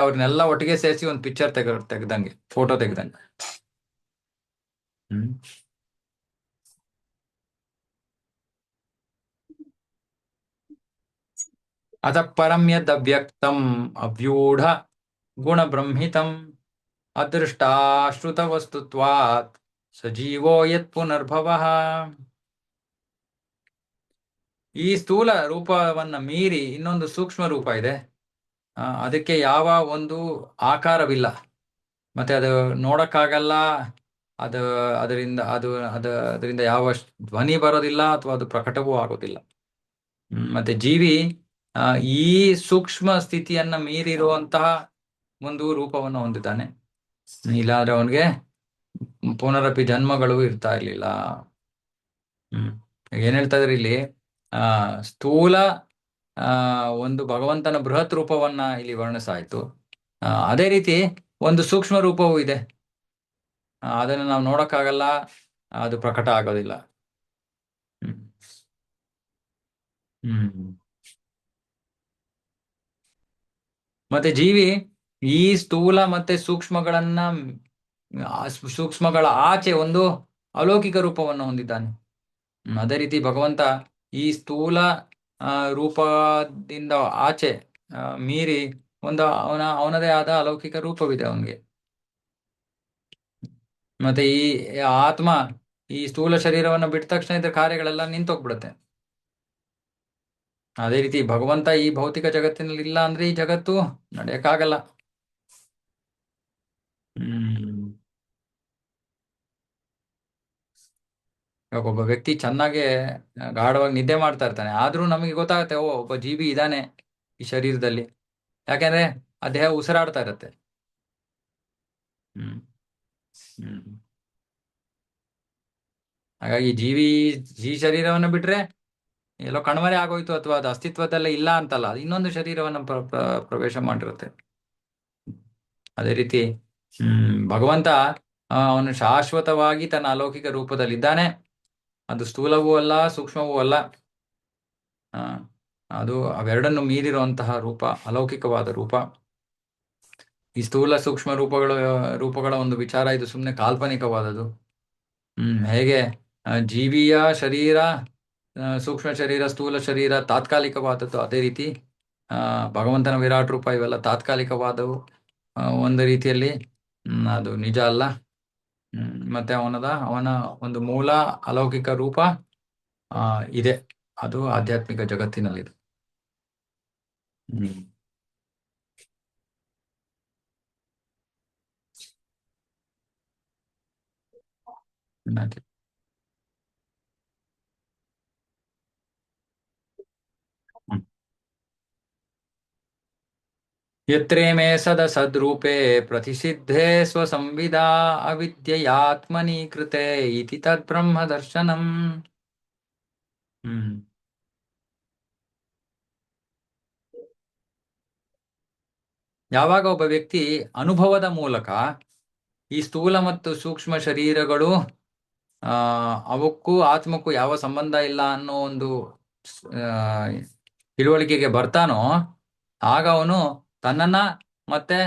ಅವ್ರನ್ನೆಲ್ಲ ಒಟ್ಟಿಗೆ ಸೇರಿಸಿ ಒಂದು ಪಿಕ್ಚರ್ ತೆಗ್ದಂಗೆ, ಫೋಟೋ ತೆಗ್ದಂಗೆ. ಅತ ಪರಂ ಯದ್ ಅವ್ಯಕ್ತಂ ಅವ್ಯೂಢ ಗುಣ ಬ್ರಹ್ಮಿತಂ ಅದೃಷ್ಟಾಶ್ರುತ ವಸ್ತುತ್ವಾತ್ ಸಜೀವೋ ಯತ್ ಪುನರ್ಭವಃ. ಈ ಸ್ಥೂಲ ರೂಪವನ್ನ ಮೀರಿ ಇನ್ನೊಂದು ಸೂಕ್ಷ್ಮ ರೂಪ ಇದೆ. ಅದಕ್ಕೆ ಯಾವ ಒಂದು ಆಕಾರವಿಲ್ಲ, ಮತ್ತೆ ಅದು ನೋಡಕ್ಕಾಗಲ್ಲ, ಅದರಿಂದ ಯಾವ ಧ್ವನಿ ಬರೋದಿಲ್ಲ, ಅಥವಾ ಅದು ಪ್ರಕಟವೂ ಆಗೋದಿಲ್ಲ. ಮತ್ತೆ ಜೀವಿ ಈ ಸೂಕ್ಷ್ಮ ಸ್ಥಿತಿಯನ್ನ ಮೀರಿರುವಂತಹ ಒಂದು ರೂಪವನ್ನು ಹೊಂದಿದ್ದಾನೆ. ಇಲ್ಲಾದ್ರೆ ಅವನಿಗೆ ಪುನರಪಿ ಜನ್ಮಗಳು ಇರ್ತಾ ಇರ್ಲಿಲ್ಲ. ಏನ್ ಹೇಳ್ತಾ ಇದ್ರಿ ಇಲ್ಲಿ? ಸ್ಥೂಲ ಒಂದು ಭಗವಂತನ ಬೃಹತ್ ರೂಪವನ್ನ ಇಲ್ಲಿ ವರ್ಣಿಸಾಯ್ತು. ಅದೇ ರೀತಿ ಒಂದು ಸೂಕ್ಷ್ಮ ರೂಪವೂ ಇದೆ, ಅದನ್ನು ನಾವು ನೋಡಕ್ಕಾಗಲ್ಲ, ಅದು ಪ್ರಕಟ ಆಗೋದಿಲ್ಲ. ಮತ್ತೆ ಜೀವಿ ಈ ಸ್ಥೂಲ ಮತ್ತೆ ಸೂಕ್ಷ್ಮಗಳ ಆಚೆ ಒಂದು ಅಲೌಕಿಕ ರೂಪವನ್ನು ಹೊಂದಿದ್ದಾನೆ. ಅದೇ ರೀತಿ ಭಗವಂತ ಈ ಸ್ಥೂಲ ರೂಪದಿಂದ ಆಚೆ ಮೀರಿ ಒಂದು ಅವನದೇ ಆದ ಅಲೌಕಿಕ ರೂಪವಿದೆ ಅವನಿಗೆ. ಮತ್ತೆ ಈ ಆತ್ಮ ಈ ಸ್ಥೂಲ ಶರೀರವನ್ನು ಬಿಟ್ಟ ತಕ್ಷಣ ಇದ್ರ ಕಾರ್ಯಗಳೆಲ್ಲ ನಿಂತೋಗ್ಬಿಡುತ್ತೆ. ಅದೇ ರೀತಿ ಭಗವಂತ ಈ ಭೌತಿಕ ಜಗತ್ತಿನಲ್ಲಿ ಇಲ್ಲ ಅಂದ್ರೆ ಈ ಜಗತ್ತು ನಡೆಯಕ್ಕಾಗಲ್ಲ. ಹ್ಮ್ ಇವಾಗ ಒಬ್ಬ ವ್ಯಕ್ತಿ ಚೆನ್ನಾಗೆ ಗಾಢವಾಗಿ ನಿದ್ದೆ ಮಾಡ್ತಾ ಇರ್ತಾನೆ, ಆದ್ರೂ ನಮಗೆ ಗೊತ್ತಾಗುತ್ತೆ ಓ ಒಬ್ಬ ಜೀವಿ ಇದ್ದಾನೆ ಈ ಶರೀರದಲ್ಲಿ. ಯಾಕೆಂದ್ರೆ ಆ ದೇಹ ಉಸಿರಾಡ್ತಾ ಇರತ್ತೆ. ಹ್ಮ್ ಹ್ಮ್ ಹಾಗಾಗಿ ಈ ಶರೀರವನ್ನು ಬಿಟ್ರೆ ಎಲ್ಲೋ ಕಣ್ಮರೆ ಆಗೋಯ್ತು ಅಥವಾ ಅದು ಅಸ್ತಿತ್ವದಲ್ಲೇ ಇಲ್ಲ ಅಂತಲ್ಲ, ಅದು ಇನ್ನೊಂದು ಶರೀರವನ್ನು ಪ್ರವೇಶ ಮಾಡಿರುತ್ತೆ. ಅದೇ ರೀತಿ ಭಗವಂತ ಅವನು ಶಾಶ್ವತವಾಗಿ ತನ್ನ ಅಲೌಕಿಕ ರೂಪದಲ್ಲಿದ್ದಾನೆ. ಅದು ಸ್ಥೂಲವೂ ಅಲ್ಲ, ಸೂಕ್ಷ್ಮವೂ ಅಲ್ಲ. ಆ, ಅದು ಅವೆರಡನ್ನು ಮೀರಿರುವಂತಹ ರೂಪ, ಅಲೌಕಿಕವಾದ ರೂಪ. ಈ ಸ್ಥೂಲ ಸೂಕ್ಷ್ಮ ರೂಪಗಳ ಒಂದು ವಿಚಾರ ಇದು ಸುಮ್ಮನೆ ಕಾಲ್ಪನಿಕವಾದದ್ದು. ಹೇಗೆ ಜೀವಿಯ ಶರೀರ, ಸೂಕ್ಷ್ಮ ಶರೀರ, ಸ್ಥೂಲ ಶರೀರ ತಾತ್ಕಾಲಿಕವಾದದ್ದು, ಅದೇ ರೀತಿ ಭಗವಂತನ ವಿರಾಟ್ ರೂಪ ಇವೆಲ್ಲ ತಾತ್ಕಾಲಿಕವಾದವು ಒಂದು ರೀತಿಯಲ್ಲಿ. ಅದು ನಿಜ ಅಲ್ಲ. ಮತ್ತೆ ಅವನ ಒಂದು ಮೂಲ ಅಲೌಕಿಕ ರೂಪ ಇದೆ, ಅದು ಆಧ್ಯಾತ್ಮಿಕ ಜಗತ್ತಿನಲ್ಲಿದೆ. ಹ್ಮ್ ಅದೇ. ಹ್ಮ್. ಯತ್ರೇ ಮೇ ಸದ ಸದ್ರೂಪೇ ಪ್ರತಿಸಿದ್ಧೇ ಸ್ವಸಂವಿದಾ ಅವಿದ್ಯೆಯಾತ್ಮನಿ ಕೃತೆ ಇತಿ ತದ್ಬ್ರಹ್ಮ ದರ್ಶನಂ. ಹ್ಮ್ ಯಾವಾಗ ಒಬ್ಬ ವ್ಯಕ್ತಿ ಅನುಭವದ ಮೂಲಕ ಈ ಸ್ಥೂಲ ಮತ್ತು ಸೂಕ್ಷ್ಮ ಶರೀರಗಳು ಆ ಅವಕ್ಕೂ ಆತ್ಮಕ್ಕೂ ಯಾವ ಸಂಬಂಧ ಇಲ್ಲ ಅನ್ನೋ ಒಂದು ಆ, ತಿಳುವಳಿಕೆಗೆ ಬರ್ತಾನೋ, ಆಗ ಅವನು ತನ್ನನ್ನ ಮತ್ತೆ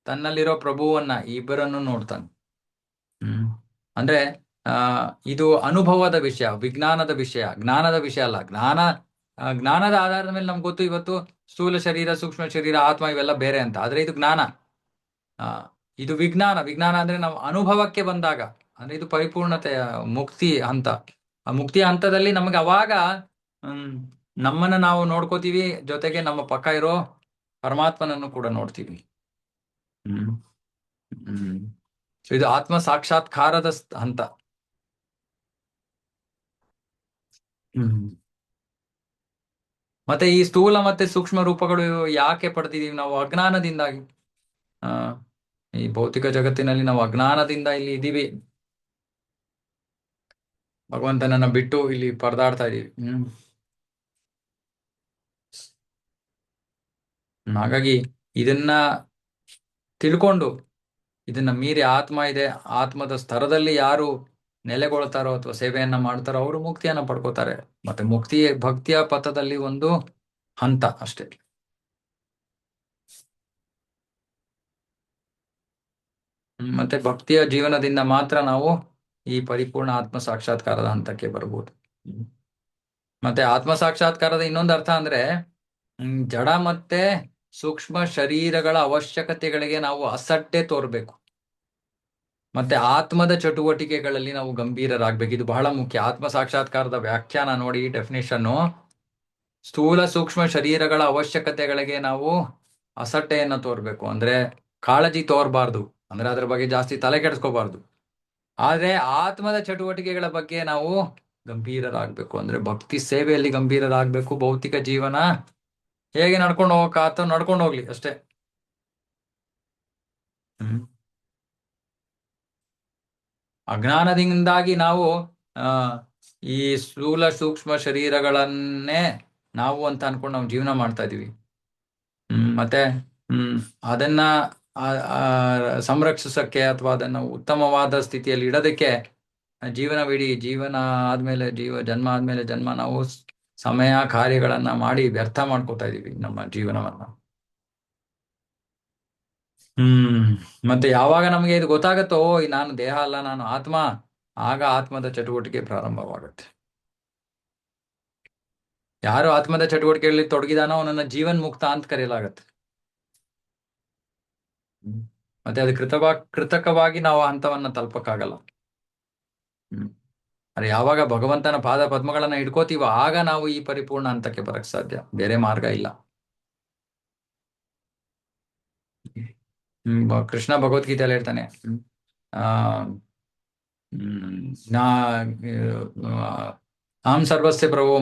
ತನ್ನಲ್ಲಿರೋ ಪ್ರಭುವನ್ನ ಇಬ್ಬರನ್ನು ನೋಡ್ತಾನೆ. ಹ್ಮ್ ಅಂದ್ರೆ ಆ ಇದು ಅನುಭವದ ವಿಷಯ, ವಿಜ್ಞಾನದ ವಿಷಯ, ಜ್ಞಾನದ ವಿಷಯ ಅಲ್ಲ. ಜ್ಞಾನದ ಆಧಾರದ ಮೇಲೆ ನಮ್ಗೆ ಗೊತ್ತು ಇವತ್ತು ಸ್ಥೂಲ ಶರೀರ, ಸೂಕ್ಷ್ಮ ಶರೀರ, ಆತ್ಮ ಇವೆಲ್ಲ ಬೇರೆ ಅಂತ. ಆದ್ರೆ ಇದು ಜ್ಞಾನ. ಆ ಇದು ವಿಜ್ಞಾನ ಅಂದ್ರೆ ನಾವು ಅನುಭವಕ್ಕೆ ಬಂದಾಗ, ಅಂದ್ರೆ ಇದು ಪರಿಪೂರ್ಣತೆಯ ಮುಕ್ತಿ ಹಂತ. ಆ ಮುಕ್ತಿಯ ಹಂತದಲ್ಲಿ ನಮಗೆ ಅವಾಗ ಹ್ಮ್ ನಮ್ಮನ್ನ ನಾವು ನೋಡ್ಕೋತೀವಿ, ಜೊತೆಗೆ ನಮ್ಮ ಪಕ್ಕ ಇರೋ ಪರಮಾತ್ಮನನ್ನು ಕೂಡ ನೋಡ್ತೀವಿ. ಹ್ಮ್ ಹ್ಮ್ ಇದು ಆತ್ಮ ಸಾಕ್ಷಾತ್ಕಾರದ ಹಂತ. ಹ್ಮ್ ಮತ್ತೆ ಈ ಸ್ಥೂಲ ಮತ್ತೆ ಸೂಕ್ಷ್ಮ ರೂಪಗಳು ಯಾಕೆ ಪಡ್ತಿದೀವಿ ನಾವು? ಅಜ್ಞಾನದಿಂದಾಗಿ. ಆ ಈ ಭೌತಿಕ ಜಗತ್ತಿನಲ್ಲಿ ನಾವು ಅಜ್ಞಾನದಿಂದ ಇಲ್ಲಿ ಇದೀವಿ, ಭಗವಂತನನ್ನ ಬಿಟ್ಟು ಇಲ್ಲಿ ಪರದಾಡ್ತಾ ಇದೀವಿ. ಹಾಗಾಗಿ ಇದನ್ನ ತಿಳ್ಕೊಂಡು ಇದನ್ನ ಮೀರಿ ಆತ್ಮ ಇದೆ, ಆತ್ಮದ ಸ್ತರದಲ್ಲಿ ಯಾರು ನೆಲೆಗೊಳ್ತಾರೋ ಅಥವಾ ಸೇವೆಯನ್ನ ಮಾಡ್ತಾರೋ ಅವರು ಮುಕ್ತಿಯನ್ನ ಪಡ್ಕೋತಾರೆ. ಮತ್ತೆ ಮುಕ್ತಿ ಭಕ್ತಿಯ ಪಥದಲ್ಲಿ ಒಂದು ಹಂತ ಅಷ್ಟೇ. ಮತ್ತೆ ಭಕ್ತಿಯ ಜೀವನದಿಂದ ಮಾತ್ರ ನಾವು ಈ ಪರಿಪೂರ್ಣ ಆತ್ಮ ಸಾಕ್ಷಾತ್ಕಾರದ ಹಂತಕ್ಕೆ ಬರ್ಬೋದು. ಹ್ಮ್. ಮತ್ತೆ ಆತ್ಮ ಸಾಕ್ಷಾತ್ಕಾರದ ಇನ್ನೊಂದು ಅರ್ಥ ಅಂದ್ರೆ ಜಡ ಮತ್ತೆ ಸೂಕ್ಷ್ಮ ಶರೀರಗಳ ಅವಶ್ಯಕತೆಗಳಿಗೆ ನಾವು ಅಸಡ್ಡೆ ತೋರ್ಬೇಕು. ಮತ್ತೆ ಆತ್ಮದ ಚಟುವಟಿಕೆಗಳಲ್ಲಿ ನಾವು ಗಂಭೀರರಾಗಬೇಕು. ಇದು ಬಹಳ ಮುಖ್ಯ. ಆತ್ಮ ಸಾಕ್ಷಾತ್ಕಾರದ ವ್ಯಾಖ್ಯಾನ ನೋಡಿ, ಡೆಫಿನೇಷನ್ನು: ಸ್ಥೂಲ ಸೂಕ್ಷ್ಮ ಶರೀರಗಳ ಅವಶ್ಯಕತೆಗಳಿಗೆ ನಾವು ಅಸಡ್ಡೆಯನ್ನು ತೋರ್ಬೇಕು, ಅಂದ್ರೆ ಕಾಳಜಿ ತೋರ್ಬಾರ್ದು, ಅಂದ್ರೆ ಅದ್ರ ಬಗ್ಗೆ ಜಾಸ್ತಿ ತಲೆ ಕೆಡಿಸ್ಕೋಬಾರ್ದು. ಆದ್ರೆ ಆತ್ಮದ ಚಟುವಟಿಕೆಗಳ ಬಗ್ಗೆ ನಾವು ಗಂಭೀರರಾಗಬೇಕು, ಅಂದ್ರೆ ಭಕ್ತಿ ಸೇವೆಯಲ್ಲಿ ಗಂಭೀರರಾಗಬೇಕು. ಭೌತಿಕ ಜೀವನ ಹೇಗೆ ನಡ್ಕೊಂಡು ಹೋಗಕ್ಕಾತೋ ನಡ್ಕೊಂಡು ಹೋಗ್ಲಿ ಅಷ್ಟೇ. ಹ್ಮ್ ಅಜ್ಞಾನದಿಂದಾಗಿ ನಾವು ಆ ಈ ಸ್ಥೂಲ ಸೂಕ್ಷ್ಮ ಶರೀರಗಳನ್ನೇ ನಾವು ಅಂತ ಅನ್ಕೊಂಡು ನಾವು ಜೀವನ ಮಾಡ್ತಾ ಇದೀವಿ. ಮತ್ತೆ ಹ್ಮ್ ಅದನ್ನ ಸಂರಕ್ಷಿಸಕ್ಕೆ ಅಥವಾ ಅದನ್ನ ಉತ್ತಮವಾದ ಸ್ಥಿತಿಯಲ್ಲಿ ಇಡೋದಕ್ಕೆ ಜೀವನ ಆದ್ಮೇಲೆ ಜನ್ಮ ಆದ್ಮೇಲೆ ಜನ್ಮ ನಾವು ಸಮಯ ಕಾರ್ಯಗಳನ್ನ ಮಾಡಿ ವ್ಯರ್ಥ ಮಾಡ್ಕೋತಾ ಇದೀವಿ ನಮ್ಮ ಜೀವನವನ್ನ. ಮತ್ತೆ ಯಾವಾಗ ನಮಗೆ ಇದು ಗೊತ್ತಾಗತ್ತೋ, ನಾನು ದೇಹ ಅಲ್ಲ, ನಾನು ಆತ್ಮ, ಆಗ ಆತ್ಮದ ಚಟುವಟಿಕೆ ಪ್ರಾರಂಭವಾಗುತ್ತೆ. ಯಾರು ಆತ್ಮದ ಚಟುವಟಿಕೆಗಳಲ್ಲಿ ತೊಡಗಿದಾನೋ ಅವನನ್ನ ಜೀವನ್ ಮುಕ್ತ ಅಂತ ಕರೆಯಲಾಗತ್ತೆ. ಮತ್ತೆ ಅದು ಕೃತಕವಾಗಿ ನಾವು ಆ ಹಂತವನ್ನ ತಲುಪಕ್ಕಾಗಲ್ಲ. ಅರೆ ಯಾವಾಗ ಭಗವಂತನ ಪಾದ ಪದ್ಮಗಳನ್ನ ಹಿಡ್ಕೋತೀವೋ ಆಗ ನಾವು ಈ ಪರಿಪೂರ್ಣ ಹಂತಕ್ಕೆ ಬರಕ್ ಸಾಧ್ಯ, ಬೇರೆ ಮಾರ್ಗ ಇಲ್ಲ. ಕೃಷ್ಣ ಭಗವದ್ಗೀತೆಯಲ್ಲಿ ಹೇಳ್ತಾನೆ, ಆ ನಾ ಅಹಂ ಸರ್ವಸ್ಯ ಪ್ರಭೋ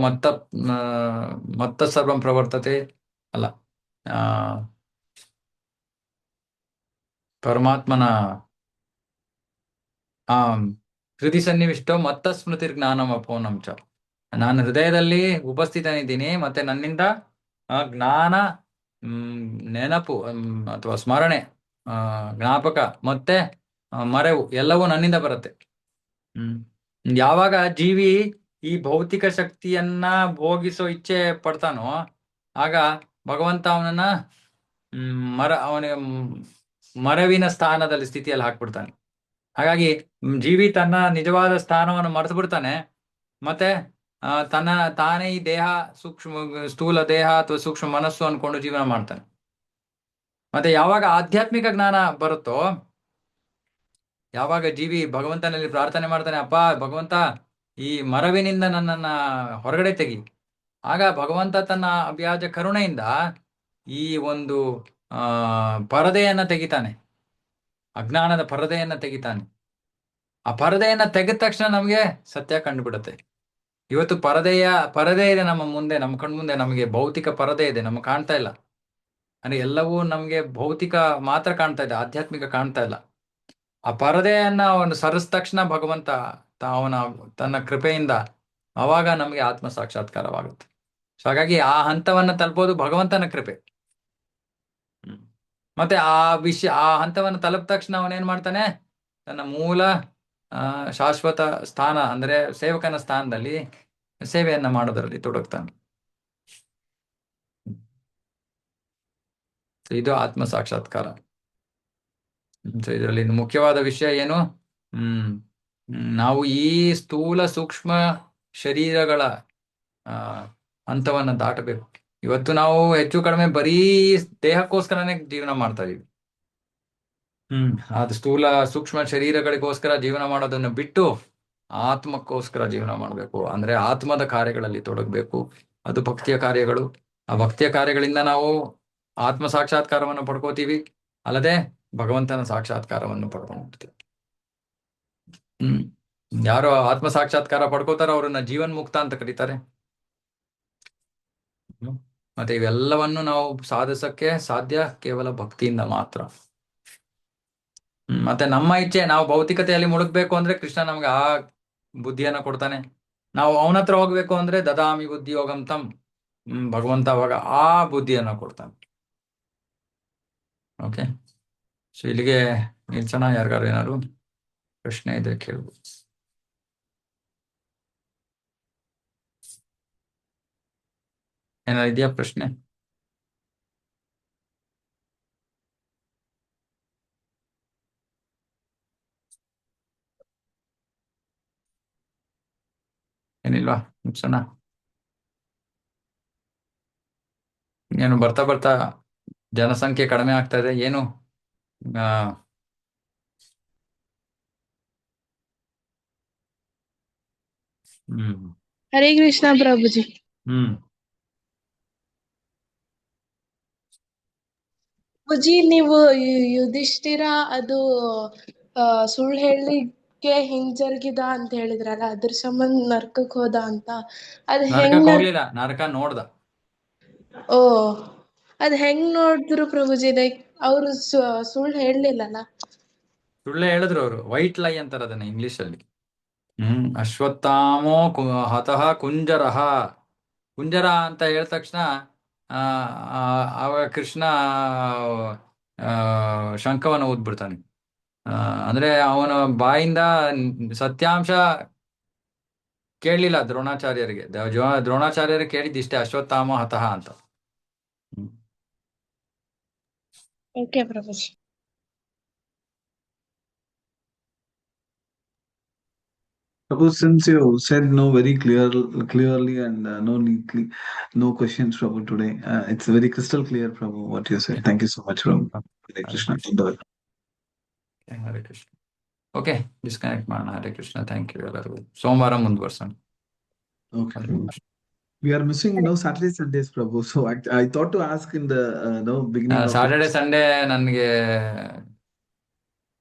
ಮತ್ತ ಸರ್ವಂ ಪ್ರವರ್ತತೆ, ಅಲ್ಲ, ಆ ಪರಮಾತ್ಮನ ಆ ಹೃದಯ ಸನ್ನಿವಿಷ್ಟೋ ಮತ್ತ ಸ್ಮೃತಿ ಜ್ಞಾನಂ ಅಪೋನಂ ಚ. ನಾನು ಹೃದಯದಲ್ಲಿ ಉಪಸ್ಥಿತನಿದ್ದೀನಿ, ಮತ್ತೆ ನನ್ನಿಂದ ಜ್ಞಾನ, ನೆನಪು ಅಥವಾ ಸ್ಮರಣೆ, ಜ್ಞಾಪಕ ಮತ್ತೆ ಮರೆವು ಎಲ್ಲವೂ ನನ್ನಿಂದ ಬರುತ್ತೆ. ಯಾವಾಗ ಜೀವಿ ಈ ಭೌತಿಕ ಶಕ್ತಿಯನ್ನ ಭೋಗಿಸೋ ಇಚ್ಛೆ ಪಡ್ತಾನೋ ಆಗ ಭಗವಂತ ಅವನನ್ನ ಅವನಿಗೆ ಮರವಿನ ಸ್ಥಿತಿಯಲ್ಲಿ ಹಾಕ್ಬಿಡ್ತಾನೆ. ಹಾಗಾಗಿ ಜೀವಿ ತನ್ನ ನಿಜವಾದ ಸ್ಥಾನವನ್ನು ಮರೆತು ಬಿಡ್ತಾನೆ. ಮತ್ತೆ ತಾನೇ ಈ ದೇಹ, ಸ್ಥೂಲ ದೇಹ ಅಥವಾ ಸೂಕ್ಷ್ಮ ಮನಸ್ಸು ಅನ್ಕೊಂಡು ಜೀವನ ಮಾಡ್ತಾನೆ. ಮತ್ತೆ ಯಾವಾಗ ಆಧ್ಯಾತ್ಮಿಕ ಜ್ಞಾನ ಬರುತ್ತೋ, ಯಾವಾಗ ಜೀವಿ ಭಗವಂತನಲ್ಲಿ ಪ್ರಾರ್ಥನೆ ಮಾಡ್ತಾನೆ, ಅಪ್ಪ ಭಗವಂತ ಈ ಮರವಿನಿಂದ ನನ್ನನ್ನ ಹೊರಗಡೆ ತೆಗಿ, ಆಗ ಭಗವಂತ ತನ್ನ ಅವ್ಯಾಜ ಕರುಣೆಯಿಂದ ಈ ಒಂದು ಪರದೆಯನ್ನ ತೆಗಿತಾನೆ, ಅಜ್ಞಾನದ ಪರದೆಯನ್ನ ತೆಗಿತಾನೆ. ಆ ಪರದೆಯನ್ನ ತೆಗೆದ ತಕ್ಷಣ ನಮಗೆ ಸತ್ಯ ಕಂಡುಬಿಡುತ್ತೆ. ಇವತ್ತು ಪರದೆ ಇದೆ ನಮ್ಮ ಮುಂದೆ, ನಮ್ಮ ಕಣ್ಮುಂದೆ ನಮಗೆ ಭೌತಿಕ ಪರದೆ ಇದೆ, ನಮ್ಗೆ ಕಾಣ್ತಾ ಇಲ್ಲ. ಅಂದ್ರೆ ಎಲ್ಲವೂ ನಮ್ಗೆ ಭೌತಿಕ ಮಾತ್ರ ಕಾಣ್ತಾ ಇದೆ, ಆಧ್ಯಾತ್ಮಿಕ ಕಾಣ್ತಾ ಇಲ್ಲ. ಆ ಪರದೆಯನ್ನ ಅವನು ಸರಿಸಿದ ತಕ್ಷಣ ಭಗವಂತ ಅವನ ತನ್ನ ಕೃಪೆಯಿಂದ ಅವಾಗ ನಮಗೆ ಆತ್ಮ ಸಾಕ್ಷಾತ್ಕಾರವಾಗುತ್ತೆ. ಸೊ ಹಾಗಾಗಿ ಆ ಹಂತವನ್ನ ತಲುಪೋದು ಭಗವಂತನ ಕೃಪೆ. ಮತ್ತೆ ಆ ಹಂತವನ್ನು ತಲುಪಿದ ತಕ್ಷಣ ಅವನೇನ್ ಮಾಡ್ತಾನೆ, ತನ್ನ ಮೂಲ ಶಾಶ್ವತ ಸ್ಥಾನ ಅಂದ್ರೆ ಸೇವಕನ ಸ್ಥಾನದಲ್ಲಿ ಸೇವೆಯನ್ನ ಮಾಡೋದರಲ್ಲಿ ತೊಡಗ್ತಾನೆ. ಇದು ಆತ್ಮ ಸಾಕ್ಷಾತ್ಕಾರ. ಇದರಲ್ಲಿ ಮುಖ್ಯವಾದ ವಿಷಯ ಏನು, ನಾವು ಈ ಸ್ಥೂಲ ಸೂಕ್ಷ್ಮ ಶರೀರಗಳ ಹಂತವನ್ನ ದಾಟಬೇಕು. ಇವತ್ತು ನಾವು ಹೆಚ್ಚು ಕಡಿಮೆ ಬರೀ ದೇಹಕ್ಕೋಸ್ಕರನೇ ಜೀವನ ಮಾಡ್ತಾ ಇದೀವಿ. ಅದು ಸ್ಥೂಲ ಸೂಕ್ಷ್ಮ ಶರೀರಗಳಿಗೋಸ್ಕರ ಜೀವನ ಮಾಡೋದನ್ನು ಬಿಟ್ಟು ಆತ್ಮಕ್ಕೋಸ್ಕರ ಜೀವನ ಮಾಡಬೇಕು. ಅಂದ್ರೆ ಆತ್ಮದ ಕಾರ್ಯಗಳಲ್ಲಿ ತೊಡಗಬೇಕು. ಅದು ಭಕ್ತಿಯ ಕಾರ್ಯಗಳು. ಆ ಭಕ್ತಿಯ ಕಾರ್ಯಗಳಿಂದ ನಾವು ಆತ್ಮ ಸಾಕ್ಷಾತ್ಕಾರವನ್ನು ಪಡ್ಕೋತೀವಿ, ಅಲ್ಲದೆ ಭಗವಂತನ ಸಾಕ್ಷಾತ್ಕಾರವನ್ನು ಪಡ್ಕೊಂಡಿರ್ತೀವಿ. ಯಾರು ಆತ್ಮ ಸಾಕ್ಷಾತ್ಕಾರ ಪಡ್ಕೋತಾರೋ ಅವ್ರನ್ನ ಜೀವನ್ ಮುಕ್ತ ಅಂತ ಕರೀತಾರೆ. ಮತ್ತೆ ಇವೆಲ್ಲವನ್ನು ನಾವು ಸಾಧಿಸಕ್ಕೆ ಸಾಧ್ಯ ಕೇವಲ ಭಕ್ತಿಯಿಂದ ಮಾತ್ರ. ಮತ್ತೆ ನಮ್ಮ ಇಚ್ಛೆ, ನಾವು ಭೌತಿಕತೆಯಲ್ಲಿ ಮುಳುಗ್ಬೇಕು ಅಂದ್ರೆ ಕೃಷ್ಣ ನಮ್ಗೆ ಆ ಬುದ್ಧಿಯನ್ನ ಕೊಡ್ತಾನೆ. ನಾವು ಅವನ ಹತ್ರ ಹೋಗ್ಬೇಕು ಅಂದ್ರೆ ದದಾಮಿ ಬುದ್ಧಿ ಯೋಗಂ ತಂ, ಭಗವಂತ ಅವಾಗ ಆ ಬುದ್ಧಿಯನ್ನ ಕೊಡ್ತಾನೆ. ಓಕೆ, ಸೊ ಇಲ್ಲಿಗೆ ನಿಲ್ಸೋಣ. ಯಾರಿಗಾರು ಏನಾದ್ರು ಪ್ರಶ್ನೆ ಇದ್ರೆ ಕೇಳ್ಬೋದು. ಏನಾದ್ರು ಇದೆಯಾ ಪ್ರಶ್ನೆ? ಏನಿಲ್ವಾ? ಮುಗ್ಸೋಣ. ಏನು ಬರ್ತಾ ಬರ್ತಾ ಜನಸಂಖ್ಯೆ ಕಡಿಮೆ ಆಗ್ತಾ ಇದೆ, ಏನು ಹರೇ ಕೃಷ್ಣ ಪ್ರಭುಜಿ. ಪ್ರಭುಜಿ, ನೀವು ಯುಧಿಷ್ಠಿರ ಅದು ಸುಳ್ಳು ಹೇಳಿಕೆ ಹಿಂಜರ್ಗಿದ ಅಂತ ಹೇಳಿದ್ರಲ್ಲ, ಅದ್ರ ಸಂಬಂಧ ನರ್ಕಕ್ ಹೋದ ಅಂತ. ಅದ್ ಹೆಂಗ್ ಹೋಗ್ಲಿಲ್ಲ, ನರಕ ನೋಡ್ದ. ಓ, ಅದ್ ಹೆಂಗ್ ನೋಡಿದ್ರು ಪ್ರಭುಜಿ? ಲೈಕ್ ಅವ್ರು ಸುಳ್ಳು ಹೇಳಲಿಲ್ಲಲ್ಲ. ಸುಳ್ಳೆ ಹೇಳಿದ್ರು ಅವರು, ವೈಟ್ ಲೈ ಅಂತಾರೆ ಅದನ್ನ ಇಂಗ್ಲಿಷ್ ಅಲ್ಲಿ. ಅಶ್ವತ್ಥಾಮೋ ಹತಃ ಕುಂಜರಃ. ಕುಂಜರ ಅಂತ ಹೇಳಿದ ತಕ್ಷಣ ಆವಾಗ ಕೃಷ್ಣ ಶಂಖವನ್ನು ಊದ್ಬಿಡ್ತಾನೆ. ಅಂದ್ರೆ ಅವನ ಬಾಯಿಂದ ಸತ್ಯಾಂಶ ಕೇಳಲಿಲ್ಲ ದ್ರೋಣಾಚಾರ್ಯರಿಗೆ. ದ್ರೋಣಾಚಾರ್ಯರಿಗೆ ಕೇಳಿದ್ದಿಷ್ಟೇ, ಅಶ್ವತ್ಥಾಮ ಹತಃ ಅಂತ. Okay ಪ್ರಭುಜಿ. Prabhu, since you said no very clearly and no neatly, no questions, Prabhu, today. It's very crystal clear, Prabhu, what you said. Thank you so much, Prabhu. Hare Krishna. Hare Krishna. Okay, disconnect ಮಾಡೋಣ. Hare Krishna. Thank you ಎಲ್ಲರಿಗೂ. ಸೋಮವಾರ ಮುಂದುವರ್ಸೋಣ. Okay. We are missing no Saturday, Sundays, Prabhu. So I thought to ask in the beginning of Saturday Sunday ನನಗೆ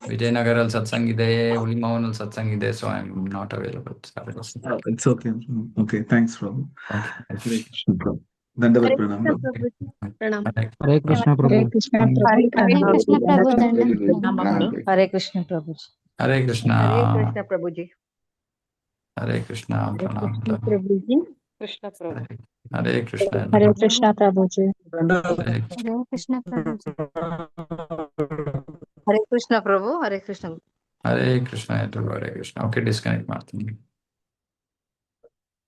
ವಿಜಯನಗರಲ್ಲಿ ಸತ್ಸಂಗ್ ಇದೆ, ಉಳಿಮಾವನಲ್ಲಿ ಸತ್ಸಂಗ್ ಇದೆ. So I am not available Saturday. It's okay. Okay, thanks, Prabhu. Okay. Hare Krishna, Prabhu. Dandavat pranam, Prabhu. ಪ್ರಣಾಮ. ಹರೇ ಕೃಷ್ಣ ಪ್ರಭು. ಹರೇ ಕೃಷ್ಣ ಪ್ರಭು. ಹರೇ ಕೃಷ್ಣ ಪ್ರಭುಜಿ. ಹರೇ ಕೃಷ್ಣ. ಹರೇ ಕೃಷ್ಣ ಪ್ರಭುಜಿ. ಹರೇ ಕೃಷ್ಣ. ಪ್ರಣಾಮ. ಪ್ರಭುಜಿ. ಕೃಷ್ಣ ಪ್ರಭು. ಹರೇ ಕೃಷ್ಣ. ಹರೇ ಕೃಷ್ಣ ಪ್ರಭುಜಿ. ಹರೇ ಕೃಷ್ಣ ಪ್ರಭುಜಿ. ಹರೇ ಕೃಷ್ಣ ಪ್ರಭು. ಹರೇ ಕೃಷ್ಣ. ಹರೇ ಕೃಷ್ಣ ಎಲ್ರಿಗೂ Hare Krishna. Okay, disconnect ಮಾಡ್ತೀನಿ.